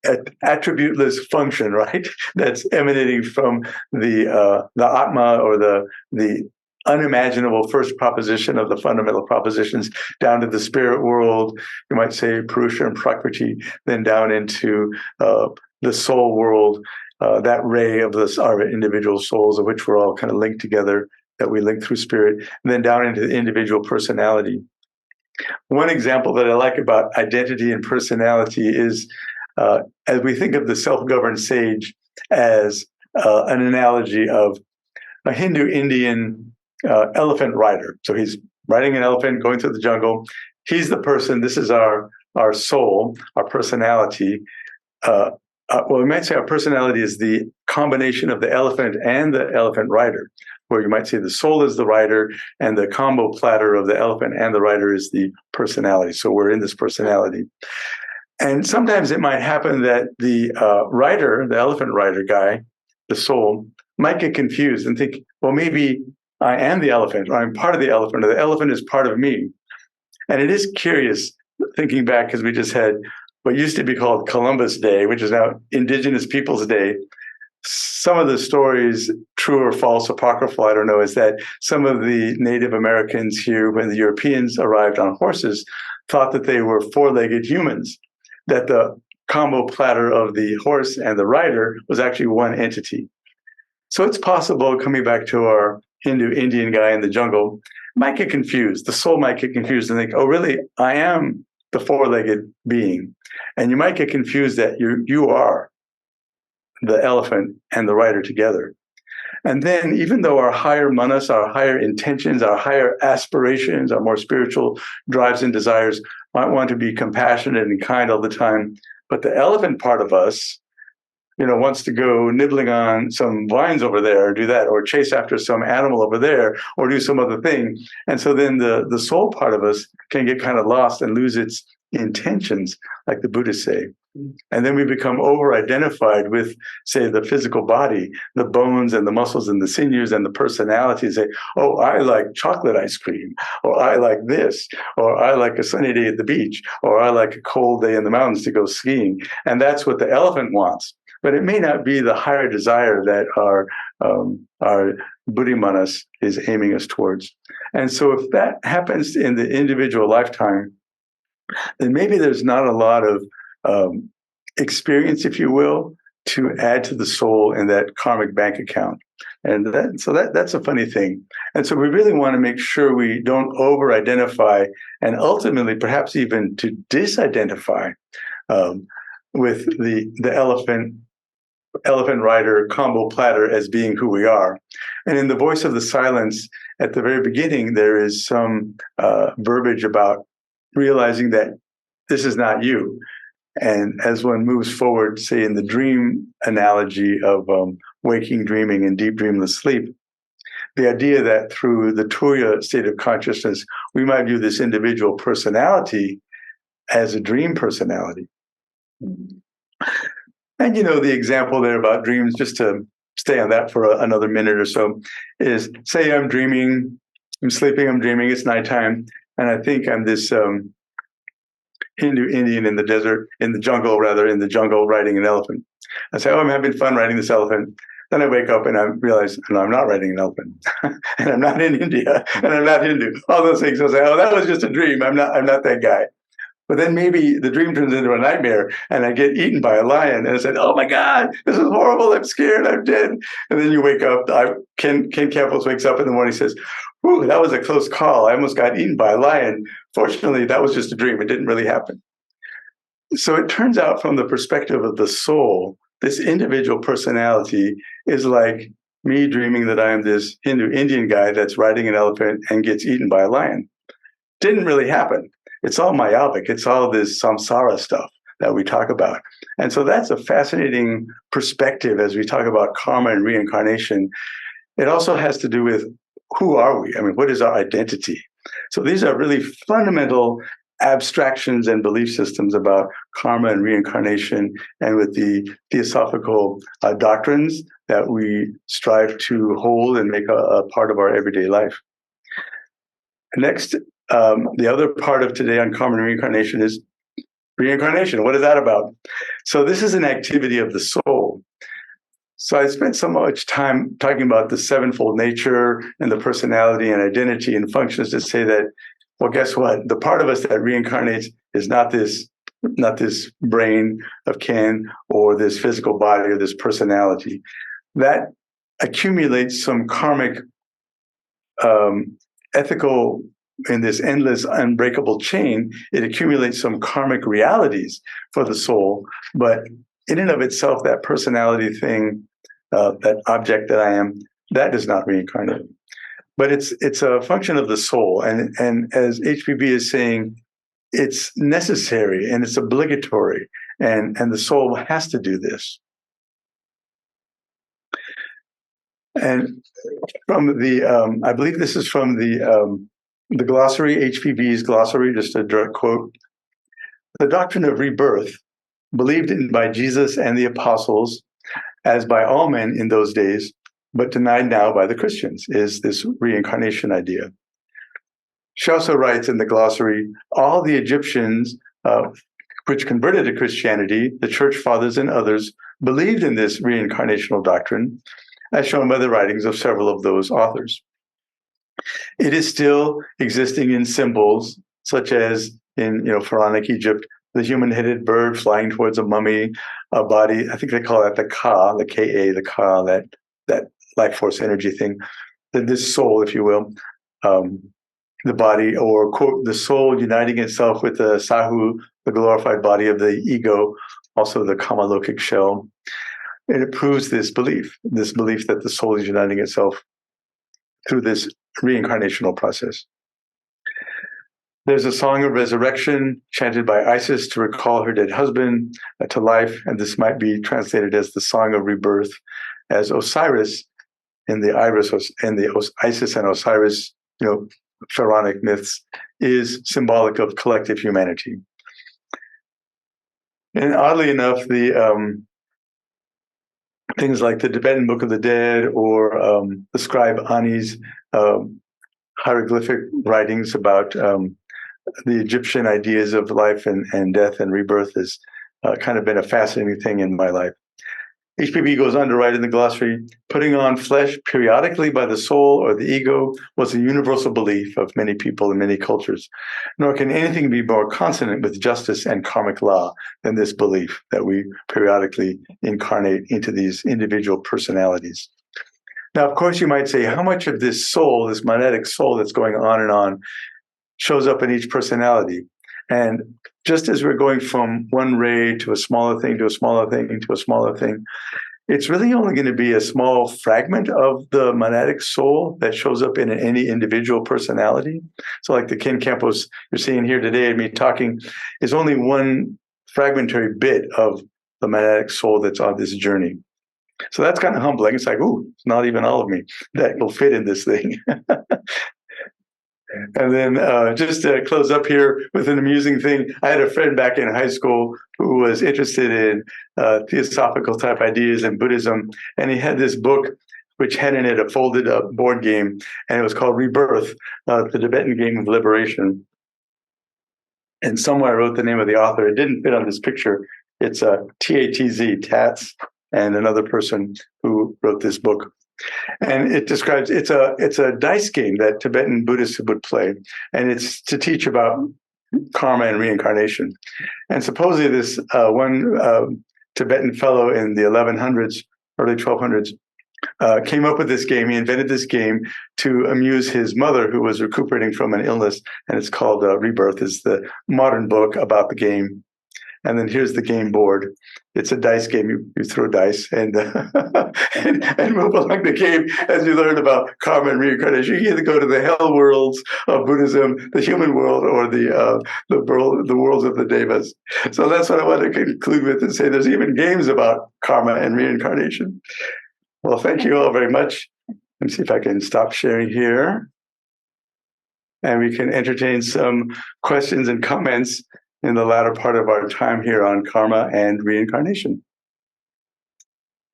attributeless function, right? That's emanating from the Atma, or the unimaginable first proposition of the fundamental propositions, down to the spirit world, you might say Purusha and Prakriti, then down into the soul world, that ray of our individual souls, of which we're all kind of linked together, that we link through spirit, and then down into the individual personality. One example that I like about identity and personality is, as we think of the self-governed sage as an analogy of a Hindu Indian elephant rider. So he's riding an elephant, going through the jungle. He's the person. This is our soul, our personality. well, we might say our personality is the combination of the elephant and the elephant rider, where you might say the soul is the rider and the combo platter of the elephant and the rider is the personality. So we're in this personality. And sometimes it might happen that the rider, the elephant rider guy, the soul, might get confused and think, well, maybe I am the elephant, or I'm part of the elephant, or the elephant is part of me. And it is curious thinking back, because we just had what used to be called Columbus Day, which is now Indigenous Peoples Day. Some of the stories, true or false, apocryphal, I don't know, is that some of the Native Americans here, when the Europeans arrived on horses, thought that they were four-legged humans, that the combo platter of the horse and the rider was actually one entity. So it's possible, coming back to our Hindu Indian guy in the jungle, might get confused. The soul might get confused and think, oh, really, I am the four-legged being. And you might get confused that you are the elephant and the rider together. And then, even though our higher manas, our higher intentions, our higher aspirations, our more spiritual drives and desires might want to be compassionate and kind all the time, but the elephant part of us, wants to go nibbling on some vines over there, or do that, or chase after some animal over there, or do some other thing. And so then the soul part of us can get kind of lost and lose its intentions, like the Buddhists say. And then we become over-identified with, say, the physical body, the bones and the muscles and the sinews and the personality. Say, oh, I like chocolate ice cream, or I like this, or I like a sunny day at the beach, or I like a cold day in the mountains to go skiing. And that's what the elephant wants. But it may not be the higher desire that our buddhi manas is aiming us towards. And so if that happens in the individual lifetime, then maybe there's not a lot of experience, if you will, to add to the soul in that karmic bank account. And that's a funny thing. And so we really want to make sure we don't over-identify and ultimately perhaps even to disidentify with the elephant rider combo platter as being who we are. And in the voice of the silence, at the very beginning, there is some verbiage about realizing that this is not you. And as one moves forward, say in the dream analogy of waking, dreaming, and deep dreamless sleep, the idea that through the Turiya state of consciousness, we might view this individual personality as a dream personality. And the example there about dreams, just to stay on that for another minute or so, is say I'm dreaming, I'm sleeping, I'm dreaming, it's nighttime, and I think I'm this Hindu Indian in the desert, in the jungle, riding an elephant. I say, oh, I'm having fun riding this elephant. Then I wake up and I realize, no, I'm not riding an elephant, and I'm not in India, and I'm not Hindu. All those things. I'll say, oh, that was just a dream. I'm not that guy. But then maybe the dream turns into a nightmare and I get eaten by a lion. And I said, oh my God, this is horrible. I'm scared. I'm dead. And then you wake up. Ken Campos wakes up in the morning and says, ooh, that was a close call. I almost got eaten by a lion. Fortunately, that was just a dream. It didn't really happen. So it turns out, from the perspective of the soul, this individual personality is like me dreaming that I am this Hindu Indian guy that's riding an elephant and gets eaten by a lion. Didn't really happen. It's all myopic. It's all this samsara stuff that we talk about. And so that's a fascinating perspective as we talk about karma and reincarnation. It also has to do with who are we? I mean, what is our identity? So these are really fundamental abstractions and belief systems about karma and reincarnation, and with the theosophical doctrines that we strive to hold and make a part of our everyday life. Next, the other part of today on karma and reincarnation is reincarnation. What is that about? So this is an activity of the soul. So I spent so much time talking about the sevenfold nature and the personality and identity and functions to say that, well, guess what? The part of us that reincarnates is not this brain of Ken or this physical body or this personality. That accumulates some karmic, ethical, in this endless, unbreakable chain, it accumulates some karmic realities for the soul. But in and of itself, that personality thing, that object that I am, that does not reincarnate. But it's a function of the soul. And as HPB is saying, it's necessary and it's obligatory, and the soul has to do this. And from the, I believe this is from the glossary, HPV's glossary, just a direct quote. The doctrine of rebirth, believed in by Jesus and the apostles, as by all men in those days, but denied now by the Christians, is this reincarnation idea. She also writes in the glossary, all the Egyptians which converted to Christianity, the church fathers and others, believed in this reincarnational doctrine, as shown by the writings of several of those authors. It is still existing in symbols, such as in Pharaonic Egypt, the human-headed bird flying towards a mummy, a body. I think they call that the Ka, the Ka, the Ka, that life force energy thing. This soul, if you will, the body, or quote, the soul uniting itself with the Sahu, the glorified body of the ego, also the Kamalokic shell. And it proves this belief that the soul is uniting itself through this reincarnational process. There's a song of resurrection chanted by Isis to recall her dead husband to life, and this might be translated as the song of rebirth, as Osiris in the Isis and Osiris, pharaonic myths, is symbolic of collective humanity. And oddly enough, the things like the Tibetan Book of the Dead or the scribe Ani's hieroglyphic writings about the Egyptian ideas of life and death and rebirth has kind of been a fascinating thing in my life. HPB goes on to write in the glossary, putting on flesh periodically by the soul or the ego was a universal belief of many people in many cultures, nor can anything be more consonant with justice and karmic law than this belief that we periodically incarnate into these individual personalities. Now, of course, you might say, how much of this soul, this monetic soul that's going on, shows up in each personality? And just as we're going from one ray to a smaller thing, to a smaller thing, to a smaller thing, it's really only going to be a small fragment of the monadic soul that shows up in any individual personality. So like the Ken Campos you're seeing here today, me talking, is only one fragmentary bit of the monadic soul that's on this journey. So that's kind of humbling. It's like, ooh, it's not even all of me that will fit in this thing. And then just to close up here with an amusing thing, I had a friend back in high school who was interested in theosophical type ideas and Buddhism, and he had this book which had in it a folded up board game, and it was called Rebirth, the Tibetan Game of Liberation. And somewhere I wrote the name of the author. It didn't fit on this picture. It's T-A-T-Z, Tats, and another person who wrote this book. And it describes it's a dice game that Tibetan Buddhists would play, and it's to teach about karma and reincarnation. And supposedly this one Tibetan fellow in the 1100s, early 1200s, came up with this game. He invented this game to amuse his mother, who was recuperating from an illness, and it's called Rebirth. It's the modern book about the game. And then here's the game board. It's a dice game. You throw dice and move along the game as you learn about karma and reincarnation. You either go to the hell worlds of Buddhism, the human world, or the worlds of the devas. So that's what I want to conclude with and say there's even games about karma and reincarnation. Well, thank you all very much. Let me see if I can stop sharing here. And we can entertain some questions and comments in the latter part of our time here on karma and reincarnation.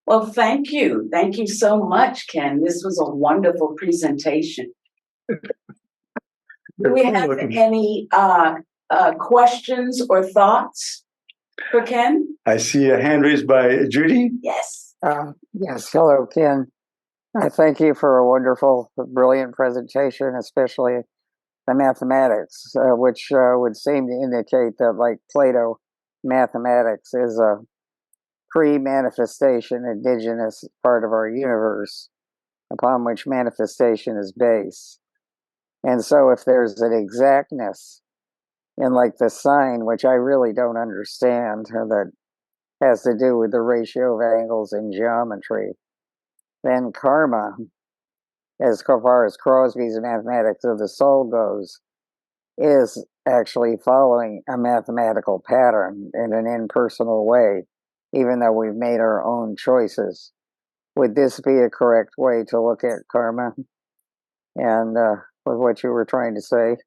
Well, thank you. Thank you so much, Ken. This was a wonderful presentation. Do we have any questions or thoughts for Ken? I see a hand raised by Judy. Yes. Yes. Hello, Ken. I thank you for a wonderful, brilliant presentation, especially the mathematics, which would seem to indicate that, like Plato, mathematics is a pre-manifestation indigenous part of our universe upon which manifestation is based. And so if there's an exactness in like the sign, which I really don't understand, that has to do with the ratio of angles in geometry, then karma, as far as Crosby's mathematics of the soul goes, is actually following a mathematical pattern in an impersonal way, even though we've made our own choices. Would this be a correct way to look at karma? And with what you were trying to say?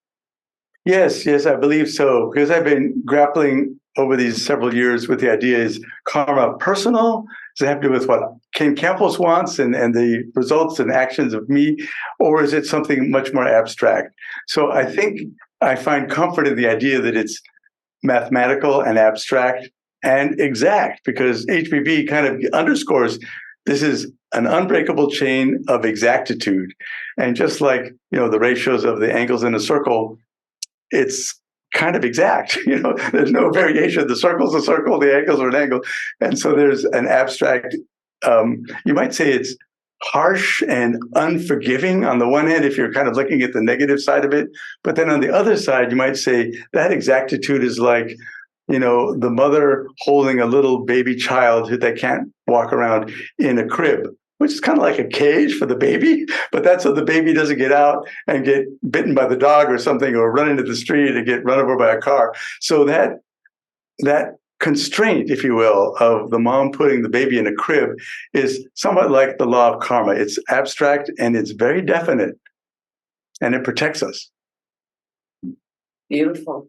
Yes, yes, I believe so. Because I've been grappling over these several years with the idea: is karma personal? Does it have to do with what Ken Campos wants and the results and actions of me? Or is it something much more abstract? So I think I find comfort in the idea that it's mathematical and abstract and exact, because HPV kind of underscores this is an unbreakable chain of exactitude. And just like, the ratios of the angles in a circle, it's kind of exact. There's no variation. The circle's a circle, the angles are an angle. And so there's an abstract, you might say it's harsh and unforgiving on the one hand, if you're kind of looking at the negative side of it. But then on the other side, you might say that exactitude is like, the mother holding a little baby child that can't walk around in a crib, which is kind of like a cage for the baby, but that's so the baby doesn't get out and get bitten by the dog or something, or run into the street and get run over by a car. So that constraint, if you will, of the mom putting the baby in a crib is somewhat like the law of karma. It's abstract and it's very definite, and it protects us. Beautiful.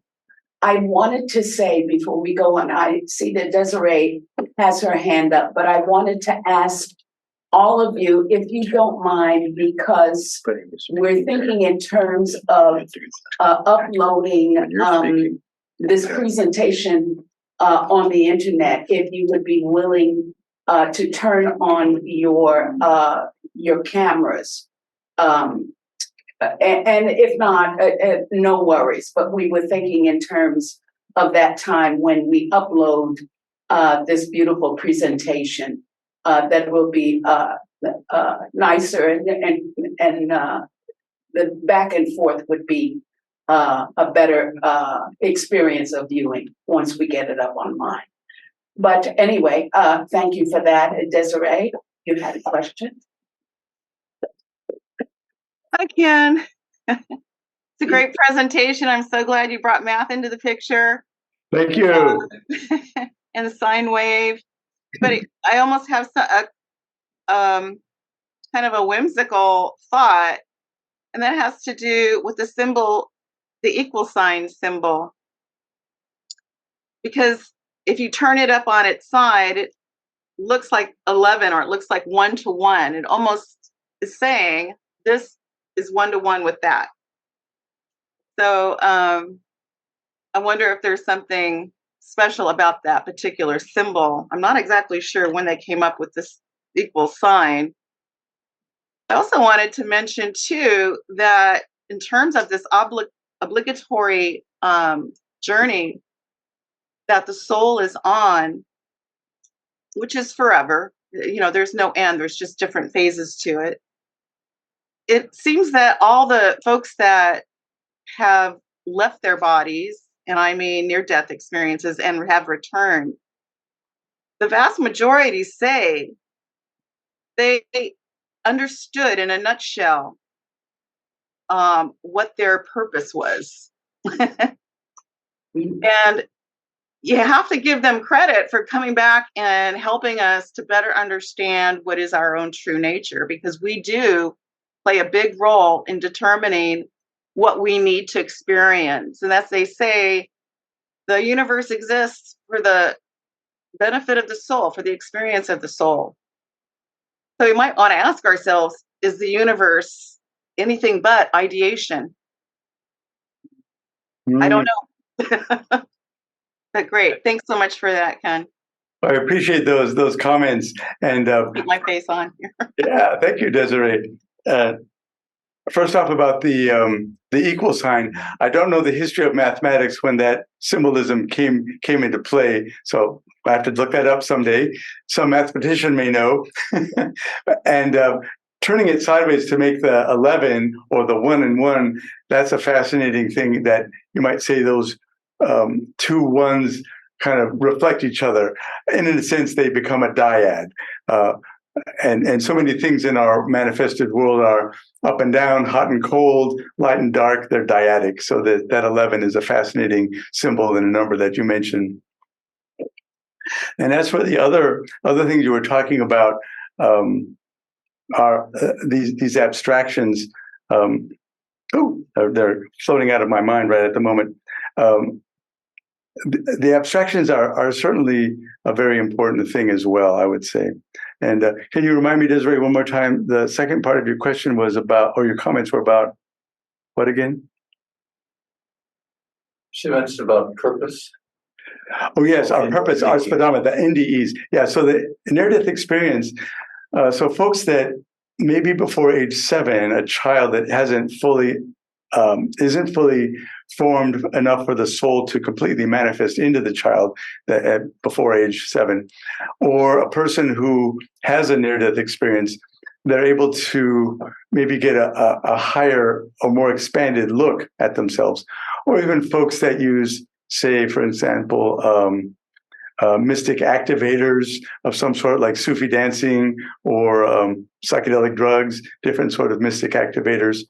I wanted to say before we go on, I see that Desiree has her hand up, but I wanted to ask all of you, if you don't mind, because we're thinking in terms of uploading this presentation on the internet, if you would be willing to turn on your cameras. And if not, no worries, but we were thinking in terms of that time when we upload this beautiful presentation, that will be nicer, and the back and forth would be a better experience of viewing once we get it up online. But anyway, thank you for that. Desiree, you had a question? Hi, Ken. It's a great presentation. I'm so glad you brought math into the picture. Thank you. And the sine wave. But I almost have kind of a whimsical thought, and that has to do with the symbol, the equal sign symbol. Because if you turn it up on its side, it looks like 11, or it looks like 1-to-1. It almost is saying this is 1-to-1 with that. So I wonder if there's something special about that particular symbol. I'm not exactly sure when they came up with this equal sign. I also wanted to mention too that in terms of this obligatory journey that the soul is on, which is forever, there's no end, there's just different phases to it. It seems that all the folks that have left their bodies, and I mean near-death experiences, and have returned, the vast majority say they understood in a nutshell what their purpose was. And you have to give them credit for coming back and helping us to better understand what is our own true nature, because we do play a big role in determining what we need to experience. And as they say, the universe exists for the benefit of the soul, for the experience of the soul. So we might want to ask ourselves, is the universe anything but ideation? I don't know. But great. Thanks so much for that, Ken. I appreciate those comments. And Keep my face on here. yeah, thank you, Desiree. First off, about the equal sign, I don't know the history of mathematics when that symbolism came into play, so I have to look that up someday. Some mathematician may know. And turning it sideways to make the 11 or the 1 and 1, that's a fascinating thing, that you might say those two ones kind of reflect each other. And in a sense, they become a dyad. and so many things in our manifested world are up and down, hot and cold, light and dark. They're dyadic. So that 11 is a fascinating symbol and a number that you mentioned. And as for the other things you were talking about, are these abstractions. They're floating out of my mind right at the moment. The abstractions are certainly a very important thing as well, I would say. And can you remind me, Desiree, one more time? The second part of your question was about, or your comments were about, what again? She mentioned about purpose. Oh yes, our purpose, our spadama, the NDEs. Yeah, so the near-death experience. So folks that maybe before age 7, a child that isn't fully formed enough for the soul to completely manifest into the child before age 7, or a person who has a near-death experience, they're able to maybe get a higher or more expanded look at themselves, or even folks that use, say, for example, mystic activators of some sort, like Sufi dancing or psychedelic drugs, different sort of mystic activators,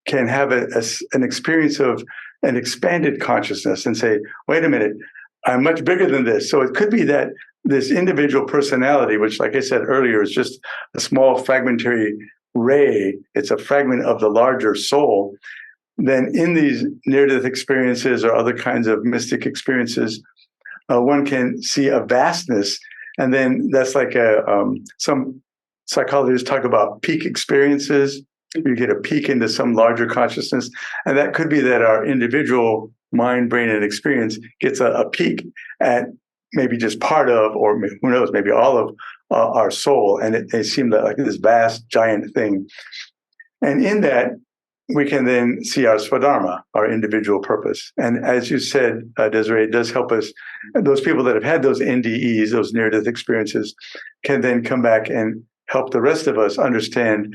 can have an experience of an expanded consciousness and say, wait a minute, I'm much bigger than this. So it could be that this individual personality, which, like I said earlier, is just a small fragmentary ray, it's a fragment of the larger soul. Then in these near-death experiences or other kinds of mystic experiences, one can see a vastness. And then that's like some psychologists talk about peak experiences. You get a peek into some larger consciousness. And that could be that our individual mind, brain, and experience gets a peek at maybe just part of, or who knows, maybe all of our soul. And it seemed like this vast, giant thing. And in that, we can then see our swadharma, our individual purpose. And as you said, Desiree, it does help us. Those people that have had those NDEs, those near-death experiences, can then come back and help the rest of us understand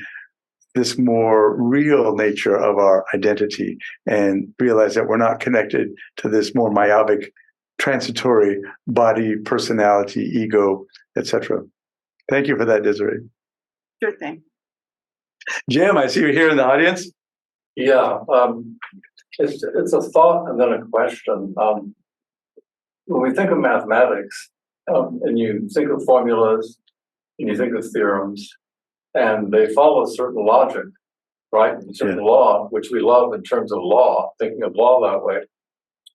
this more real nature of our identity and realize that we're not connected to this more myopic, transitory body, personality, ego, etc. Thank you for that, Desiree. Sure thing. Jim, I see you're here in the audience. Yeah, it's a thought and then a question. When we think of mathematics, and you think of formulas, and you think of theorems, and they follow a certain logic, right? A certain law, which we love in terms of law, thinking of law that way.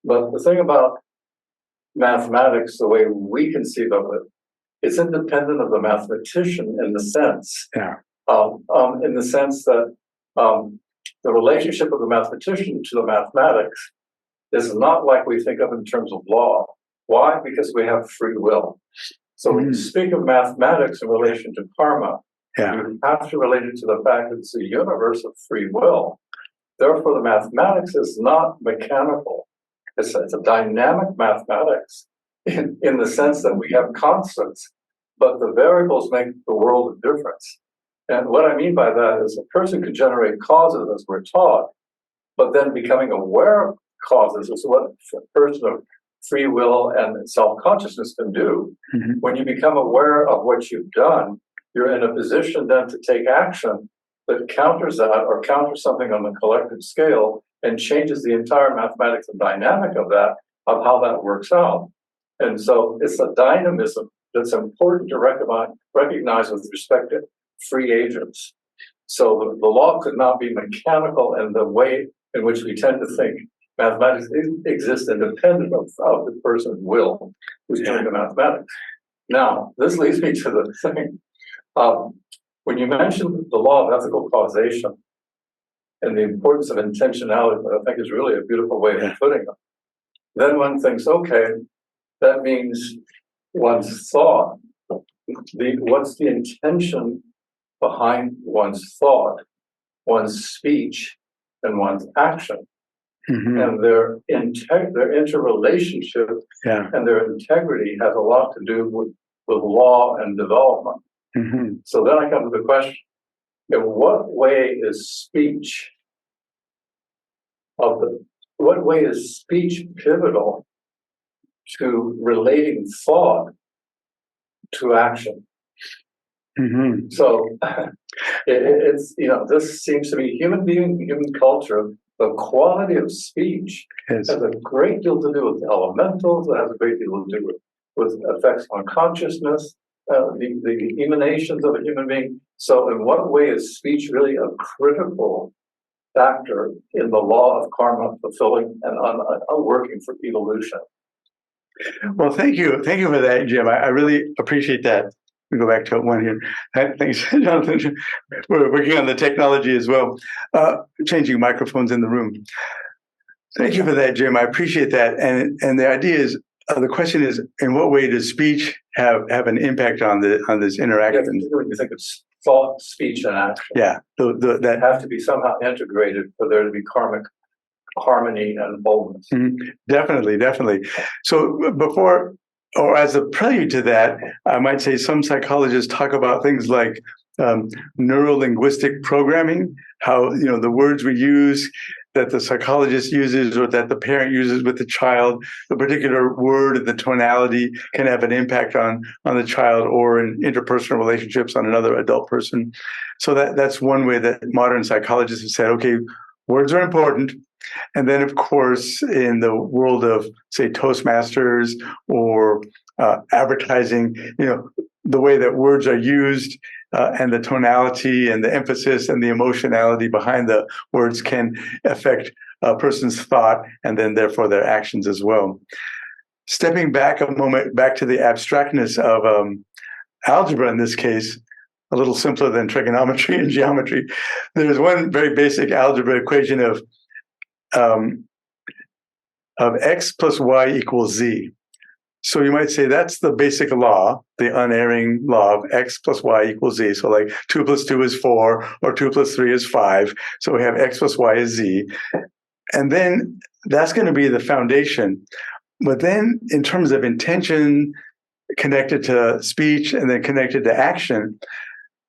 But the thing about mathematics, the way we conceive of it, it's independent of the mathematician in the sense, that the relationship of the mathematician to the mathematics is not like we think of in terms of law. Why? Because we have free will. So when you speak of mathematics in relation to karma, you have to relate it to the fact that it's a universe of free will. Therefore, the mathematics is not mechanical. It's a dynamic mathematics in the sense that we have constants, but the variables make the world of difference. And what I mean by that is a person could generate causes, as we're taught, but then becoming aware of causes is what a person of free will and self-consciousness can do. When you become aware of what you've done, you're in a position then to take action that counters that or counters something on the collective scale and changes the entire mathematics and dynamic of that, of how that works out. And so it's a dynamism that's important to recognize with respect to free agents. So the law could not be mechanical in the way in which we tend to think. Mathematics exists independent of the person's will who's doing the mathematics. Now, this leads me to the thing. When you mentioned the law of ethical causation and the importance of intentionality, I think is really a beautiful way of putting it. Then one thinks, okay, that means one's thought. What's the intention behind one's thought, one's speech, and one's action? And their interrelationship and their integrity has a lot to do with law and development. So then I come to the question, in what way is speech pivotal to relating thought to action? Mhm. So it's, this seems to be human culture. The quality of speech Yes. has a great deal to do with elementals. It has a great deal to do with effects on consciousness, the emanations of a human being. So in what way is speech really a critical factor in the law of karma fulfilling and working for evolution? Well, thank you. Thank you for that, Jim. I really appreciate that. We go back to one here. Thanks, Jonathan. We're working on the technology as well, changing microphones in the room. Thank you for that, Jim. I appreciate that. And the idea is, the question is, in what way does speech have an impact on this interaction? You think it's thought, speech, and action. Yeah, that have to be somehow integrated for there to be karmic harmony and boldness. Definitely. So before, or as a prelude to that, I might say some psychologists talk about things like neuro-linguistic programming, how the words we use, that the psychologist uses or that the parent uses with the child, the particular word and the tonality can have an impact on the child, or in interpersonal relationships on another adult person. So that's one way that modern psychologists have said, okay, words are important. And then, of course, in the world of, say, Toastmasters or advertising, the way that words are used and the tonality and the emphasis and the emotionality behind the words can affect a person's thought and then, therefore, their actions as well. Stepping back a moment, back to the abstractness of algebra in this case, a little simpler than trigonometry and geometry. There's one very basic algebra equation of x plus y equals z. So you might say that's the basic law, the unerring law of x plus y equals z. So like 2 plus 2 is 4, or 2 plus 3 is 5. So we have x plus y is z. And then that's going to be the foundation. But then in terms of intention connected to speech and then connected to action,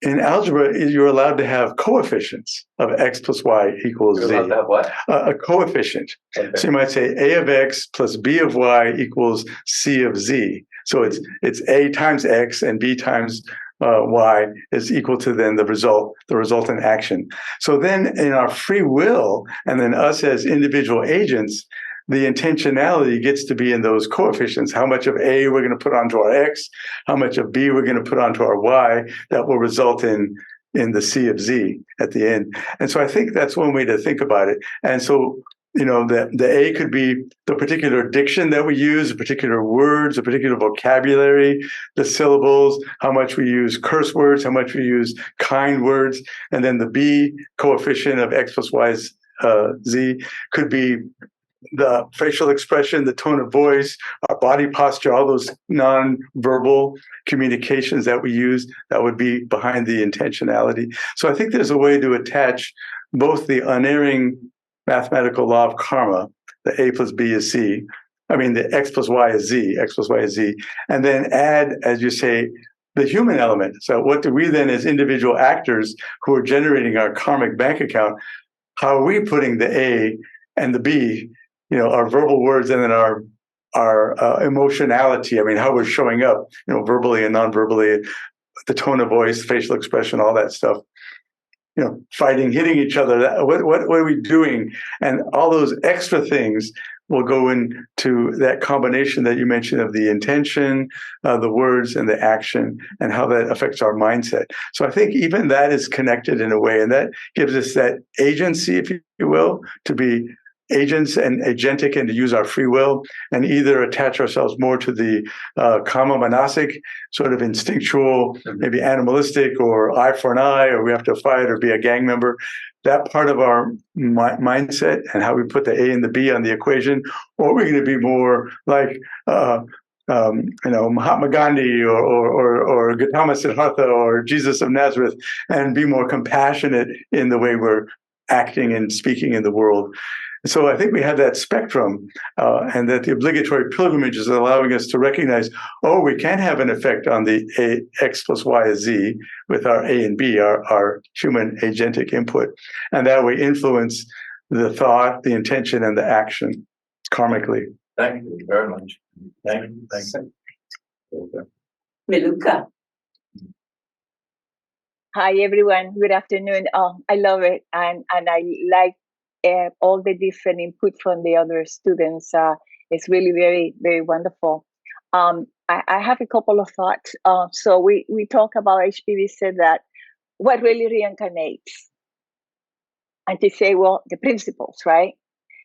in algebra, you're allowed to have coefficients of x plus y equals z. You're allowed to have what? A coefficient. Okay. So you might say a of x plus b of y equals c of z. So it's a times x and b times y is equal to then the resultant action. So then in our free will, and then us as individual agents, the intentionality gets to be in those coefficients. How much of A we're going to put onto our X, how much of B we're going to put onto our Y, that will result in the C of Z at the end. And so I think that's one way to think about it. And so, the A could be the particular diction that we use, the particular words, the particular vocabulary, the syllables, how much we use curse words, how much we use kind words. And then the B coefficient of X plus Y is Z could be the facial expression, the tone of voice, our body posture, all those non-verbal communications that we use that would be behind the intentionality. So I think there's a way to attach both the unerring mathematical law of karma, the A plus B is C, the X plus Y is Z, X plus Y is Z, and then add, as you say, the human element. So what do we then as individual actors who are generating our karmic bank account, how are we putting the A and the B, our verbal words, and then our emotionality. How we're showing up, verbally and non-verbally, the tone of voice, facial expression, all that stuff. Fighting, hitting each other. What are we doing? And all those extra things will go into that combination that you mentioned of the intention, the words, and the action, and how that affects our mindset. So I think even that is connected in a way, and that gives us that agency, if you will, to be agents and agentic, and to use our free will and either attach ourselves more to the kama manasic, sort of instinctual, maybe animalistic, or eye for an eye, or we have to fight or be a gang member. That part of our mindset and how we put the A and the B on the equation, or we're going to be more like Mahatma Gandhi or Gautama Siddhartha or Jesus of Nazareth, and be more compassionate in the way we're acting and speaking in the world. So I think we have that spectrum, and that the obligatory pilgrimage is allowing us to recognize, we can have an effect on the X plus Y is Z with our A and B, our human agentic input. And that we influence the thought, the intention, and the action karmically. Thank you very much. Thank you. Meluka. Hi, everyone. Good afternoon. I love it, and I like all the different input from the other students. It's really very very wonderful. I have a couple of thoughts. So we talk about HPV said that what really reincarnates, and to say, well, the principles, right?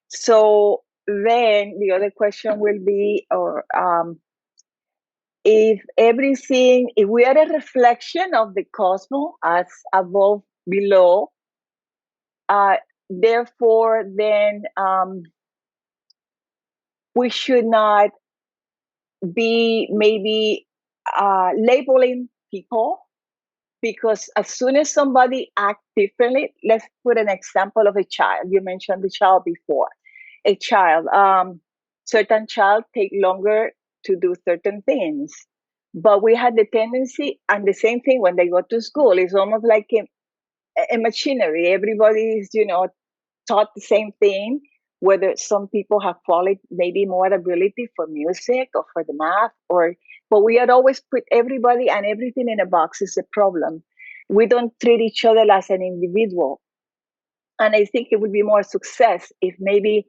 So then the other question will be, or if we are a reflection of the cosmos as above, below, therefore, then we should not be maybe labeling people, because as soon as somebody acts differently, let's put an example of a child. You mentioned the child before. A child, certain child take longer to do certain things, but we had the tendency, and the same thing when they go to school. It's almost like a machinery. Everybody is, taught the same thing, whether some people have quality, maybe more ability for music or for the math, but we had always put everybody and everything in a box is a problem. We don't treat each other as an individual. And I think it would be more success if maybe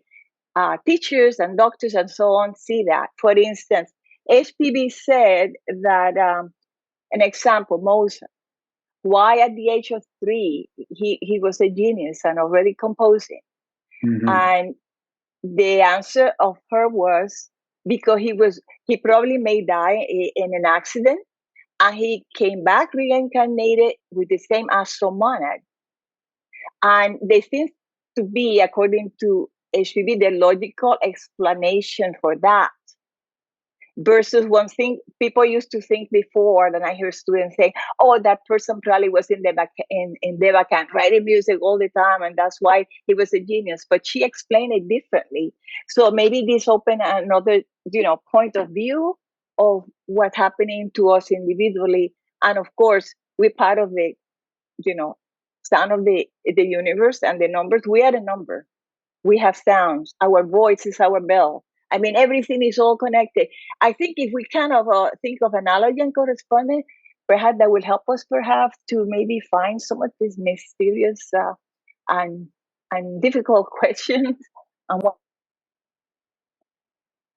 teachers and doctors and so on see that. For instance, HPV said that, an example, Mozart, why at the age of 3, he was a genius and already composing. Mhm. And the answer of her was because he probably may die in an accident, and he came back reincarnated with the same astral monad. And there seems to be, according to HPV, the logical explanation for that. Versus one thing people used to think before, and I hear students saying, "Oh, that person probably was in the vacant writing music all the time, and that's why he was a genius." But she explained it differently. So maybe this opened another, point of view of what's happening to us individually, and of course, we're part of the, sound of the universe and the numbers. We are a number. We have sounds. Our voice is our bell. I mean, everything is all connected. I think if we kind of think of analogy and correspondence, perhaps that will help us, perhaps, to maybe find some of these mysterious and difficult questions. And what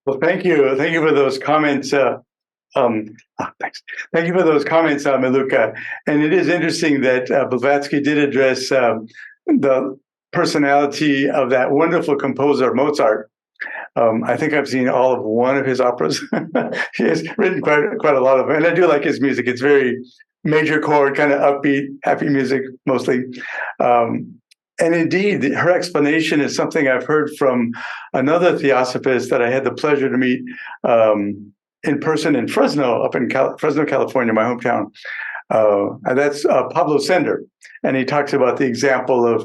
Well, thank you. Thank you for those comments. Thanks. Thank you for those comments, Maluka. And it is interesting that Blavatsky did address the personality of that wonderful composer, Mozart. I think I've seen all of one of his operas. He has written quite a lot of them, and I do like his music. It's very major chord, kind of upbeat, happy music mostly. And indeed, her explanation is something I've heard from another theosophist that I had the pleasure to meet in person in Fresno, up in Fresno, California, my hometown. And that's Pablo Sender. And he talks about the example of,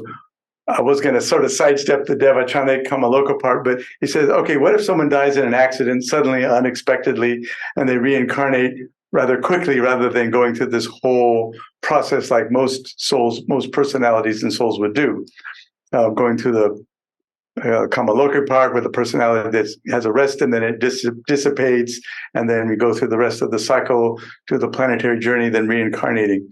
I was going to sort of sidestep the Devachane Kamaloka part, but he says, okay, what if someone dies in an accident suddenly, unexpectedly, and they reincarnate rather quickly rather than going through this whole process like most personalities and souls would do, going through the Kamaloka part where the personality that has a rest and then it dissipates, and then we go through the rest of the cycle to the planetary journey, then reincarnating.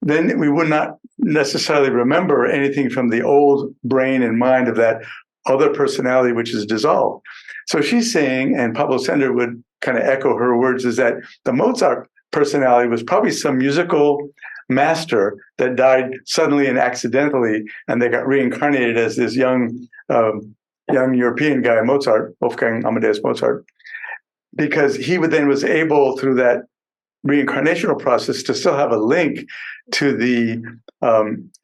Then we would not necessarily remember anything from the old brain and mind of that other personality which is dissolved. So she's saying, and Pablo Sender would kind of echo her words, is that the Mozart personality was probably some musical master that died suddenly and accidentally, and they got reincarnated as this young European guy, Mozart, Wolfgang Amadeus Mozart, because he was able, through that reincarnational process, to still have a link to the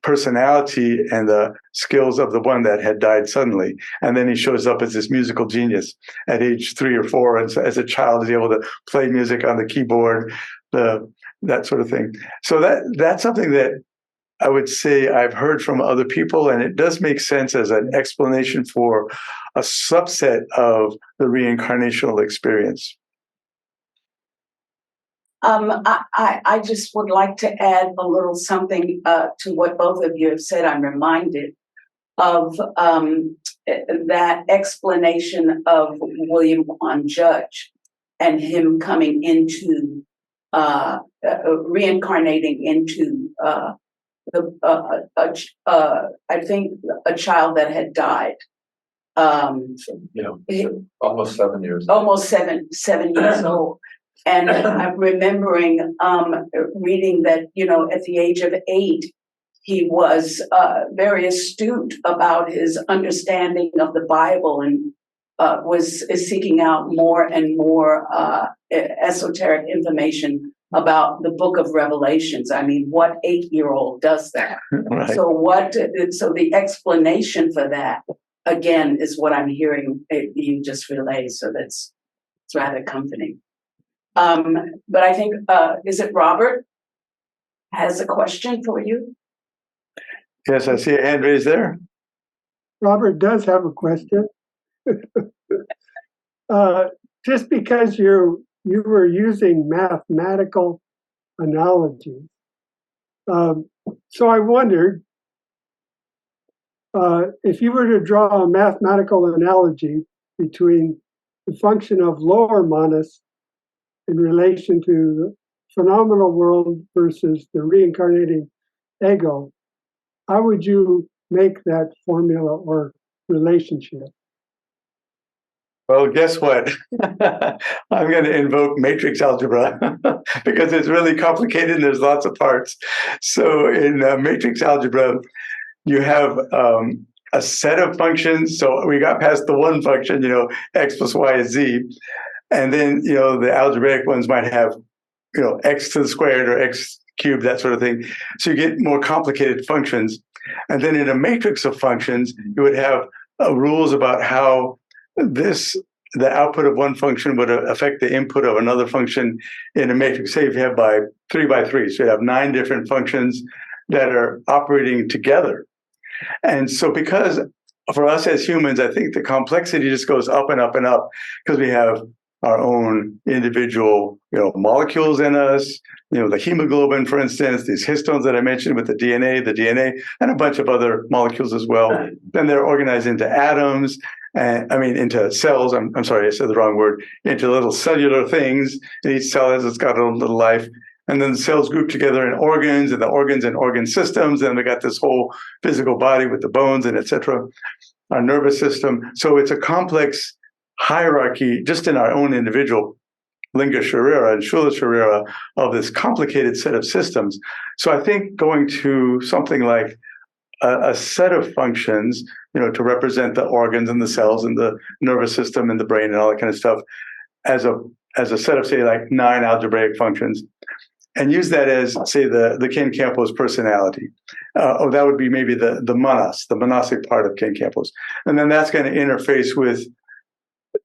personality and the skills of the one that had died suddenly. And then he shows up as this musical genius at age 3 or 4, and so as a child is able to play music on the keyboard, that sort of thing. So that's something that I would say I've heard from other people, and it does make sense as an explanation for a subset of the reincarnational experience. I just would like to add a little something to what both of you have said. I'm reminded of that explanation of William Quan Judge and him coming into reincarnating into I think a child that had died. Almost 7 years. Almost 7 years old. And I'm remembering reading that, at the age of 8, he was very astute about his understanding of the Bible and was seeking out more and more esoteric information about the book of Revelations. I mean, what 8-year-old does that? Right. So the explanation for that, again, is what I'm hearing you just relay. So it's rather comforting. But I think, is it Robert has a question for you? Yes, I see a hand raised there. Robert does have a question. Just because you were using mathematical analogies, so I wondered if you were to draw a mathematical analogy between the function of lower manas in relation to the phenomenal world versus the reincarnating ego, how would you make that formula or relationship? Well, guess what? I'm going to invoke matrix algebra because it's really complicated and there's lots of parts. So in matrix algebra, you have a set of functions. So we got past the one function, x plus y is z. And then, the algebraic ones might have, x to the squared or x cubed, that sort of thing. So you get more complicated functions. And then in a matrix of functions, you would have rules about how the output of one function would affect the input of another function in a matrix. Say if you have 3 by 3, so you have 9 different functions that are operating together. And so because for us as humans, I think the complexity just goes up and up and up because we have our own individual, molecules in us, the hemoglobin, for instance, these histones that I mentioned with the DNA, and a bunch of other molecules as well. Then they're organized into atoms, into cells. I'm sorry, I said the wrong word. Into little cellular things. And each cell has got a little life. And then the cells group together in organs, and the organs and organ systems. And we got this whole physical body with the bones and etc. Our nervous system. So it's a complex hierarchy just in our own individual linga sharira and shula sharira of this complicated set of systems. So I think going to something like a set of functions, to represent the organs and the cells and the nervous system and the brain and all that kind of stuff as a set of, say, like 9 algebraic functions, and use that as, say, the Ken Campos personality. That would be maybe the manas, the manasic part of Ken Campos. And then that's going to interface with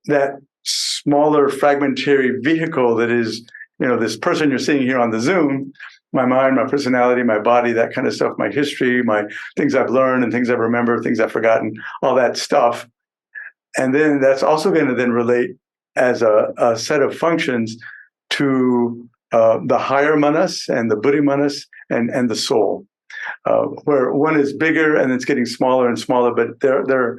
that smaller fragmentary vehicle that is, this person you're seeing here on the Zoom, my mind, my personality, my body, that kind of stuff, my history, my things I've learned and things I've remembered, things I've forgotten, all that stuff. And then that's also going to then relate as a set of functions to the higher manas and the buddhi manas and the soul, where one is bigger and it's getting smaller and smaller, but they're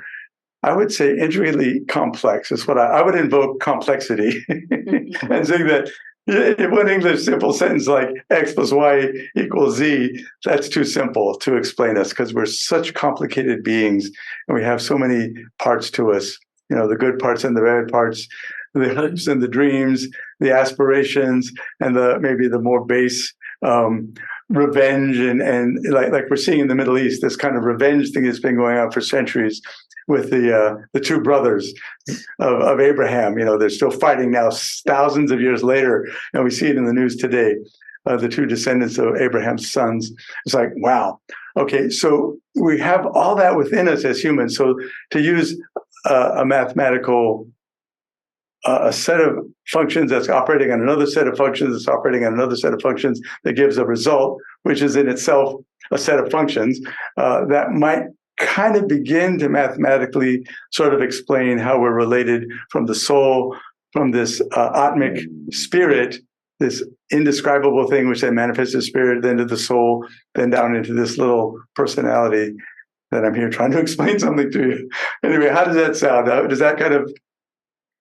I would say intricately complex. Is what I would invoke complexity and saying that in one English simple sentence like x plus y equals z, that's too simple to explain us because we're such complicated beings and we have so many parts to us, the good parts and the bad parts, the hopes and the dreams, the aspirations, and maybe the more base revenge and like we're seeing in the Middle East, this kind of revenge thing that's been going on for centuries with the two brothers of Abraham. They're still fighting now thousands of years later, and we see it in the news today, the two descendants of Abraham's sons. It's like, wow. Okay, so we have all that within us as humans. So to use a mathematical a set of functions that's operating on another set of functions that's operating on another set of functions that gives a result, which is in itself a set of functions, that might kind of begin to mathematically sort of explain how we're related from the soul, from this atmic spirit, this indescribable thing which then manifests as spirit, then to the soul, then down into this little personality that I'm here trying to explain something to you. Anyway, how does that sound? Does that kind of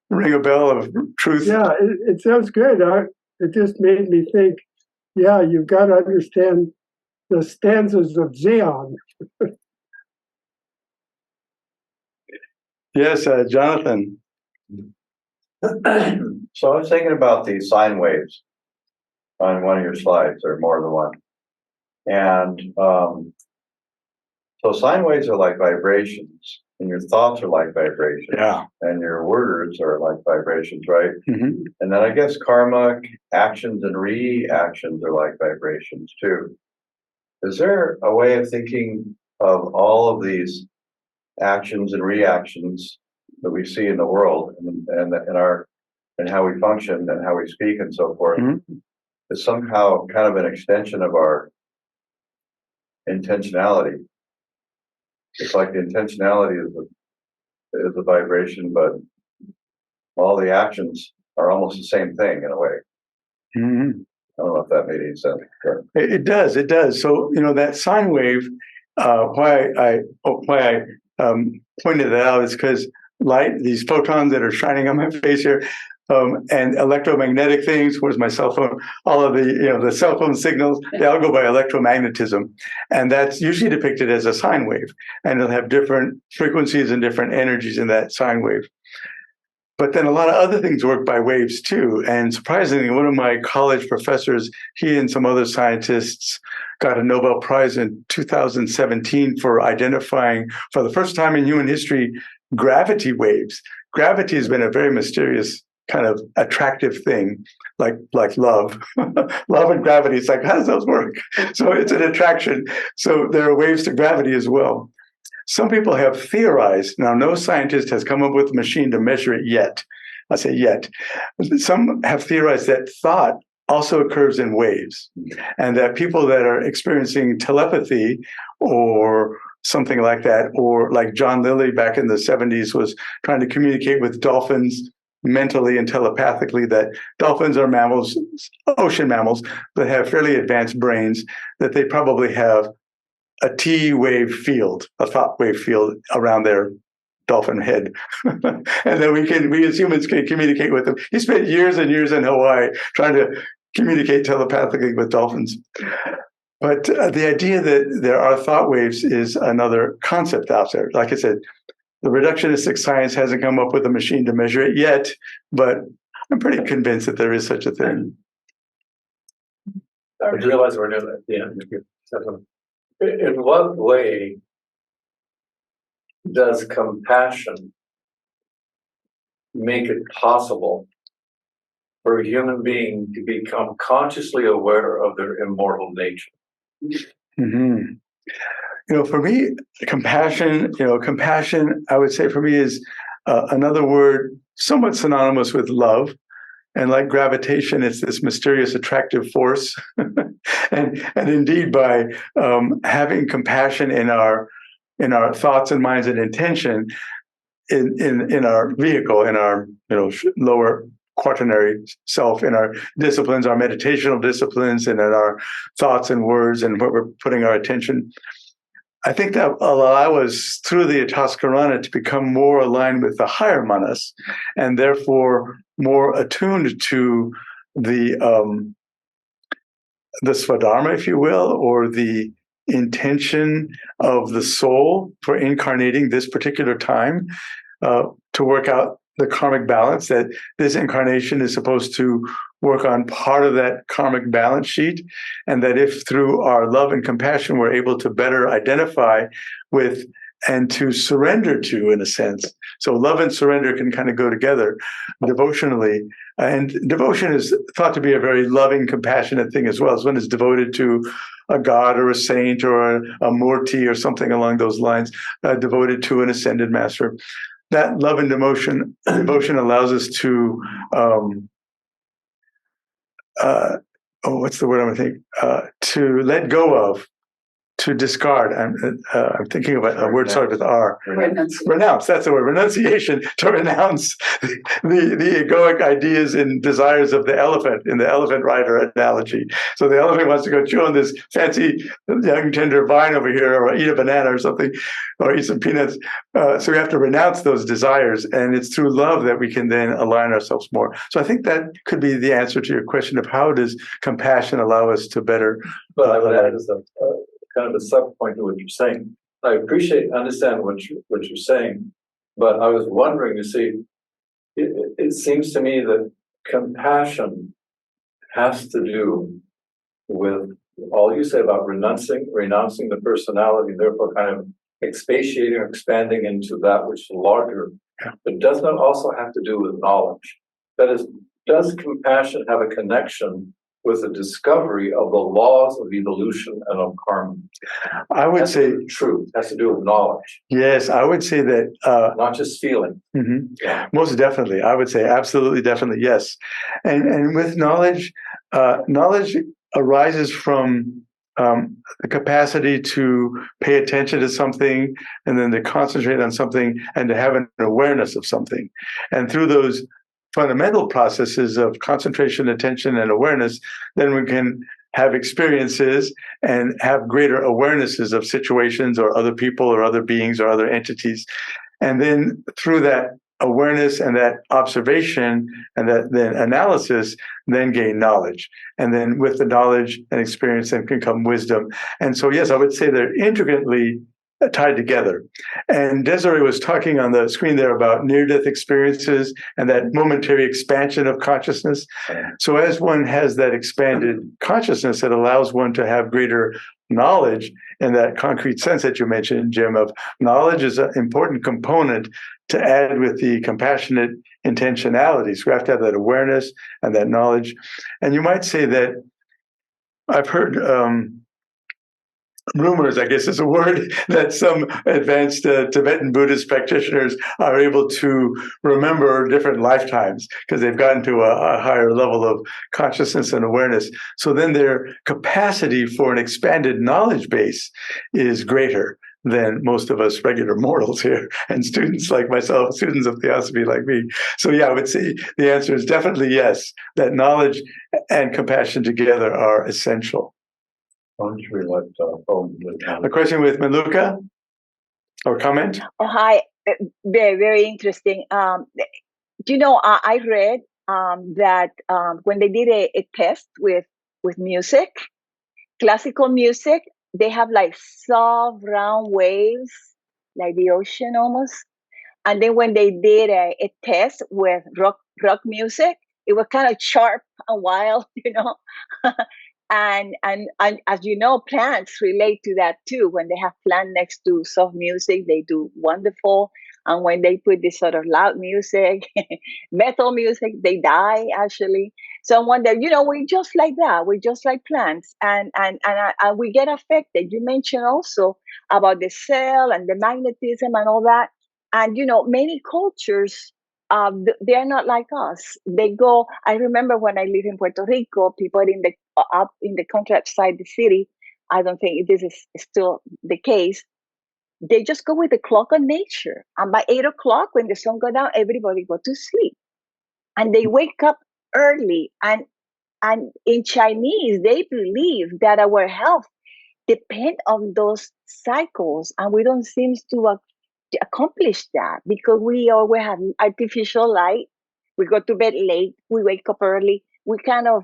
ring a bell of truth? Yeah, it sounds good. It just made me think, yeah, you've got to understand the stanzas of Zion. Yes, Jonathan. So I was thinking about the sine waves on one of your slides, or more than one. And so sine waves are like vibrations, and your thoughts are like vibrations, Yeah. and your words are like vibrations, right? Mm-hmm. And then I guess karmic actions and reactions are like vibrations too. Is there a way of thinking of all of these actions and reactions that we see in the world and how we function and how we speak and so forth Mm-hmm. is somehow kind of an extension of our intentionality? It's like the intentionality is a vibration, but all the actions are almost the same thing in a way. Mm-hmm. I don't know if that made any sense. Sure. It does. It does. So that sine wave. Why I pointed that out is because light, these photons that are shining on my face here, and electromagnetic things. Where's my cell phone? All of the cell phone signals, they all go by electromagnetism, and that's usually depicted as a sine wave, and it'll have different frequencies and different energies in that sine wave. But then a lot of other things work by waves too. And surprisingly, one of my college professors, he and some other scientists got a Nobel Prize in 2017 for identifying, for the first time in human history, gravity waves. Gravity has been a very mysterious kind of attractive thing, like love. Love and gravity, it's like, how does those work? So it's an attraction. So there are waves to gravity as well. Some people have theorized, now no scientist has come up with a machine to measure it yet. I say yet. Some have theorized that thought also occurs in waves, and that people that are experiencing telepathy or something like that, or like John Lilly back in the 70s was trying to communicate with dolphins mentally and telepathically, that dolphins are mammals, ocean mammals, that have fairly advanced brains, that they probably have a T wave field, a thought wave field around their dolphin head. And then we as humans can communicate with them. He spent years and years in Hawaii trying to communicate telepathically with dolphins. But the idea that there are thought waves is another concept out there. Like I said, the reductionistic science hasn't come up with a machine to measure it yet, but I'm pretty convinced that there is such a thing. I realize we're doing that. Yeah. In what way does compassion make it possible for a human being to become consciously aware of their immortal nature? Mm-hmm. For me, compassion, I would say for me is another word somewhat synonymous with love. And like gravitation, it's this mysterious attractive force. and indeed, by having compassion in our thoughts and minds and intention, in our vehicle, in our lower quaternary self, in our disciplines, our meditational disciplines, and in our thoughts and words, and what we're putting our attention, I think that allow us through the Ataskarana to become more aligned with the higher manas, and therefore more attuned to the Svadharma, if you will, or the intention of the soul for incarnating this particular time, to work out the karmic balance, that this incarnation is supposed to work on part of that karmic balance sheet, and that if through our love and compassion we're able to better identify with and to surrender to, in a sense. So love and surrender can kind of go together devotionally. And devotion is thought to be a very loving, compassionate thing as well, as one is devoted to a god or a saint or a murti or something along those lines, devoted to an ascended master. That love and devotion allows us to, what's the word I'm going to think? To let go of to discard. I'm thinking of a word started with R. Renunciation. Renounce. That's the word. Renunciation. To renounce the egoic ideas and desires of the elephant in the elephant rider analogy. So the elephant wants to go chew on this fancy young tender vine over here, or eat a banana or something, or eat some peanuts. So we have to renounce those desires, and it's through love that we can then align ourselves more. So I think that could be the answer to your question of how does compassion allow us to better. But I would add as a kind of a sub point to what you're saying. I understand what you're saying, but I was wondering to see. It seems to me that compassion has to do with all you say about renouncing the personality, therefore kind of expatiating or expanding into that which is larger. But does not also have to do with knowledge? That is, does compassion have a connection with the discovery of the laws of evolution and of karma? I would say truth has to do with knowledge. Yes, I would say that not just feeling. Mm-hmm. Yeah. Most definitely, I would say absolutely, definitely, yes. And with knowledge, knowledge arises from the capacity to pay attention to something, and then to concentrate on something, and to have an awareness of something. And through those fundamental processes of concentration, attention, and awareness, then we can have experiences and have greater awarenesses of situations or other people or other beings or other entities. And then through that awareness and that observation and that then analysis, then gain knowledge. And then with the knowledge and experience then can come wisdom. And so, yes, I would say they're intricately tied together. And Desiree was talking on the screen there about near-death experiences and that momentary expansion of consciousness. So as one has that expanded consciousness, it allows one to have greater knowledge in that concrete sense that you mentioned, Jim, of knowledge is an important component to add with the compassionate intentionality. So we have to have that awareness and that knowledge. And you might say that I've heard rumors, I guess is a word, that some advanced Tibetan Buddhist practitioners are able to remember different lifetimes because they've gotten to a higher level of consciousness and awareness. So then their capacity for an expanded knowledge base is greater than most of us regular mortals here, and students like myself, students of theosophy like me. So yeah, I would say the answer is definitely yes, that knowledge and compassion together are essential. Why don't we let A question with Maluka or comment? Oh, hi. Very, very interesting. Do you know, I read that when they did a test with music, classical music, they have like soft round waves, like the ocean almost. And then when they did a test with rock music, it was kind of sharp and wild, you know. And as you know, plants relate to that too. When they have plant next to soft music, they do wonderful. And when they put this sort of loud music, metal music, they die actually. So I wonder, you know, we're just like that. We're just like plants, and we get affected. You mentioned also about the cell and the magnetism and all that. And you know, many cultures, they are not like us. They go. I remember when I lived in Puerto Rico, people in the up in the country outside the city. I don't think this is still the case. They just go with the clock of nature, and by 8 o'clock, when the sun goes down, everybody go to sleep, and they wake up early. And in Chinese, they believe that our health depend on those cycles, and we don't seem to accomplish that because we always have artificial light. We go to bed late. We wake up early. We kind of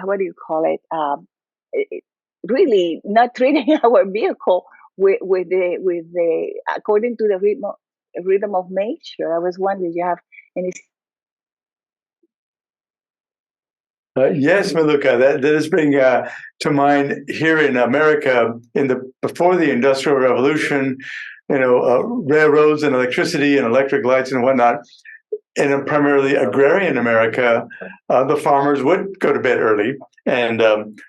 what do you call it? Really not treating our vehicle with the according to the rhythm of nature. I was wondering, do you have any? Yes, Maluka, that does bring to mind here in America before the Industrial Revolution, you know, railroads and electricity and electric lights and whatnot. In a primarily agrarian America, the farmers would go to bed early and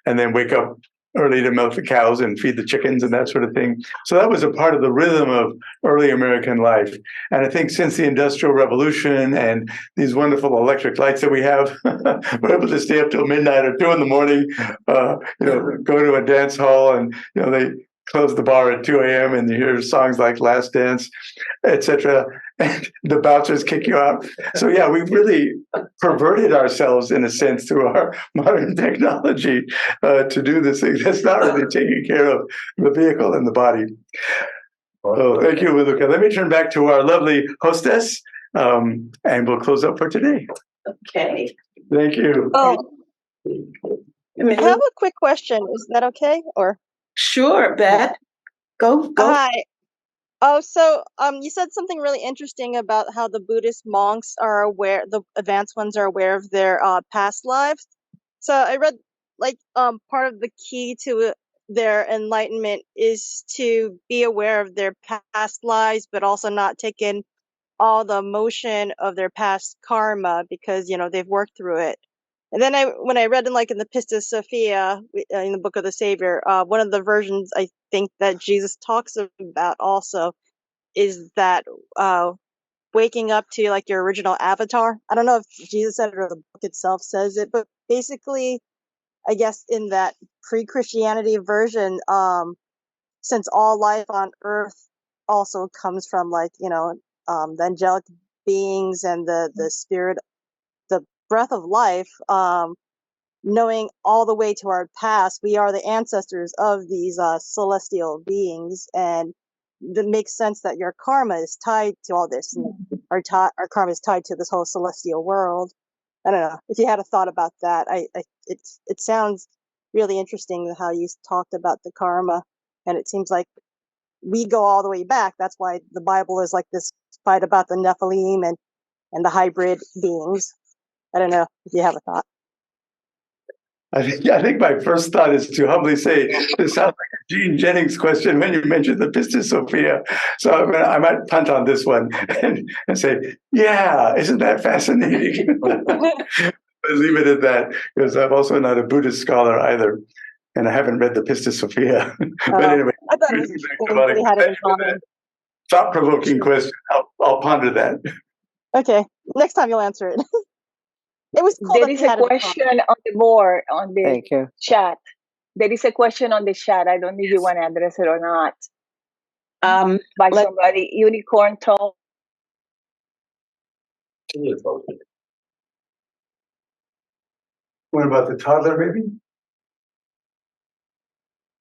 then wake up early to milk the cows and feed the chickens and that sort of thing. So that was a part of the rhythm of early American life. And I think since the Industrial Revolution and these wonderful electric lights that we have, we're able to stay up till midnight or 2 in the morning, you know, go to a dance hall, and you know close the bar at 2 a.m. and you hear songs like Last Dance, etc. And the bouncers kick you out. So yeah, we've really perverted ourselves in a sense through our modern technology to do this thing that's not really taking care of the vehicle and the body. Oh, thank you, Luca. Let me turn back to our lovely hostess, and we'll close up for today. Okay. Thank you. Oh, I have a quick question. Is that okay? Or Sure, Beth. Go. hi. Oh, so you said something really interesting about how the Buddhist monks are aware, the advanced ones are aware of their past lives. So I read part of the key to their enlightenment is to be aware of their past lives, but also not take in all the emotion of their past karma because they've worked through it. And then when I read in the Pistis Sophia in the Book of the Savior, one of the versions I think that Jesus talks about also is that waking up to your original avatar. I don't know if Jesus said it or the book itself says it, but basically, I guess in that pre-Christianity version, since all life on Earth also comes from the angelic beings and the spirit, the breath of life, knowing all the way to our past, we are the ancestors of these celestial beings, and it makes sense that your karma is tied to all this. And our karma is tied to this whole celestial world. I don't know if you had a thought about that. It sounds really interesting how you talked about the karma, and it seems like we go all the way back. That's why the Bible is like this fight about the Nephilim and the hybrid beings. I don't know if you have a thought. I think my first thought is to humbly say this sounds like a Gene Jennings question when you mentioned the Pistis Sophia. So I might punt on this one and say, yeah, isn't that fascinating? But leave it at that, because I'm also not a Buddhist scholar either, and I haven't read the Pistis Sophia. But anyway, I thought we had it in common. Thought-provoking question. I'll ponder that. Okay, next time you'll answer it. It was cool. There is a question on the board, on the chat. There is a question on the chat. I don't know if you want to address it or not. By somebody, Unicorn Toll. What about the toddler baby?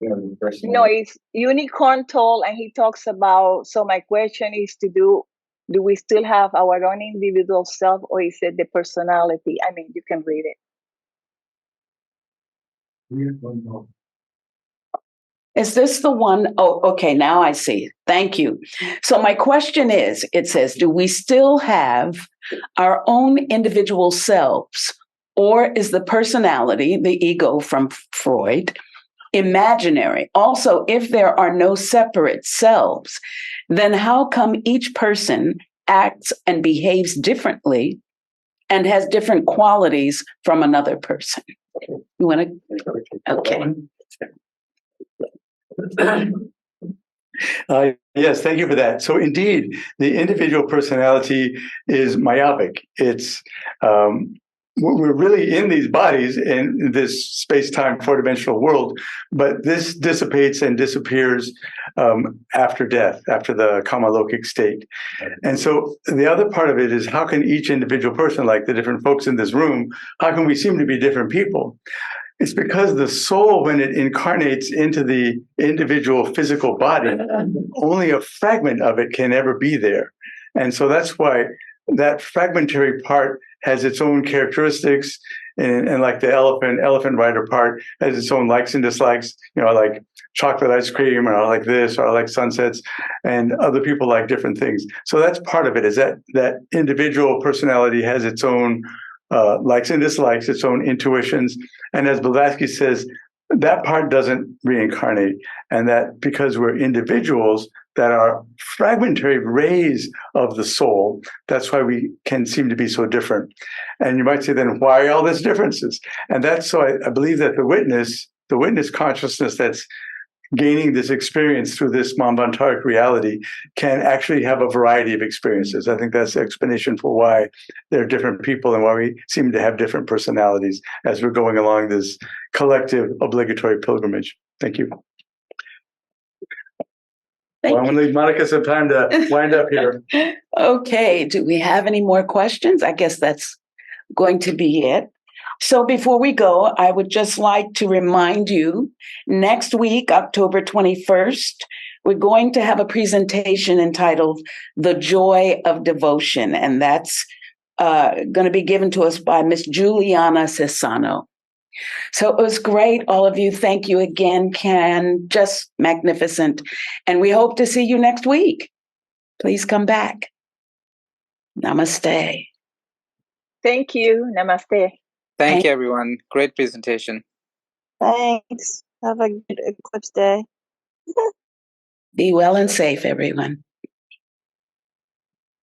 No, it's Unicorn Toll, and he talks about. So my question is do we still have our own individual self, or is it the personality? I mean, you can read it. Is this the one? Oh, okay. Now I see. Thank you. So my question is, it says, do we still have our own individual selves, or is the personality, the ego from Freud, imaginary? Also, if there are no separate selves, then how come each person acts and behaves differently and has different qualities from another person? You want to? Okay. Yes, thank you for that. So indeed, the individual personality is myopic. It's we're really in these bodies in this space-time four-dimensional world, but this dissipates and disappears after death, after the kamalokic state. And so the other part of it is, how can each individual person, like the different folks in this room, how can we seem to be different people? It's because the soul, when it incarnates into the individual physical body, only a fragment of it can ever be there. And so that's why that fragmentary part has its own characteristics. And like the elephant rider part has its own likes and dislikes, like chocolate ice cream, or I like this, or I like sunsets, and other people like different things. So that's part of it, is that individual personality has its own likes and dislikes, its own intuitions. And as Blavatsky says, that part doesn't reincarnate. And that because we're individuals that are fragmentary rays of the soul, that's why we can seem to be so different. And you might say, then why all these differences? And that's so I believe that the witness consciousness that's gaining this experience through this Manvantaric reality can actually have a variety of experiences. I think that's the explanation for why there are different people and why we seem to have different personalities as we're going along this collective obligatory pilgrimage. Thank you. Well, I'm going to leave Monica some time to wind up here. Okay, do we have any more questions? I guess that's going to be it. So before we go, I would just like to remind you, next week, October 21st, we're going to have a presentation entitled The Joy of Devotion, and that's going to be given to us by Miss Juliana Cesano. So it was great, all of you. Thank you again, Ken. Just magnificent. And we hope to see you next week. Please come back. Namaste. Thank you. Namaste. Thank you, everyone. Great presentation. Thanks. Have a good eclipse day. Be well and safe, everyone.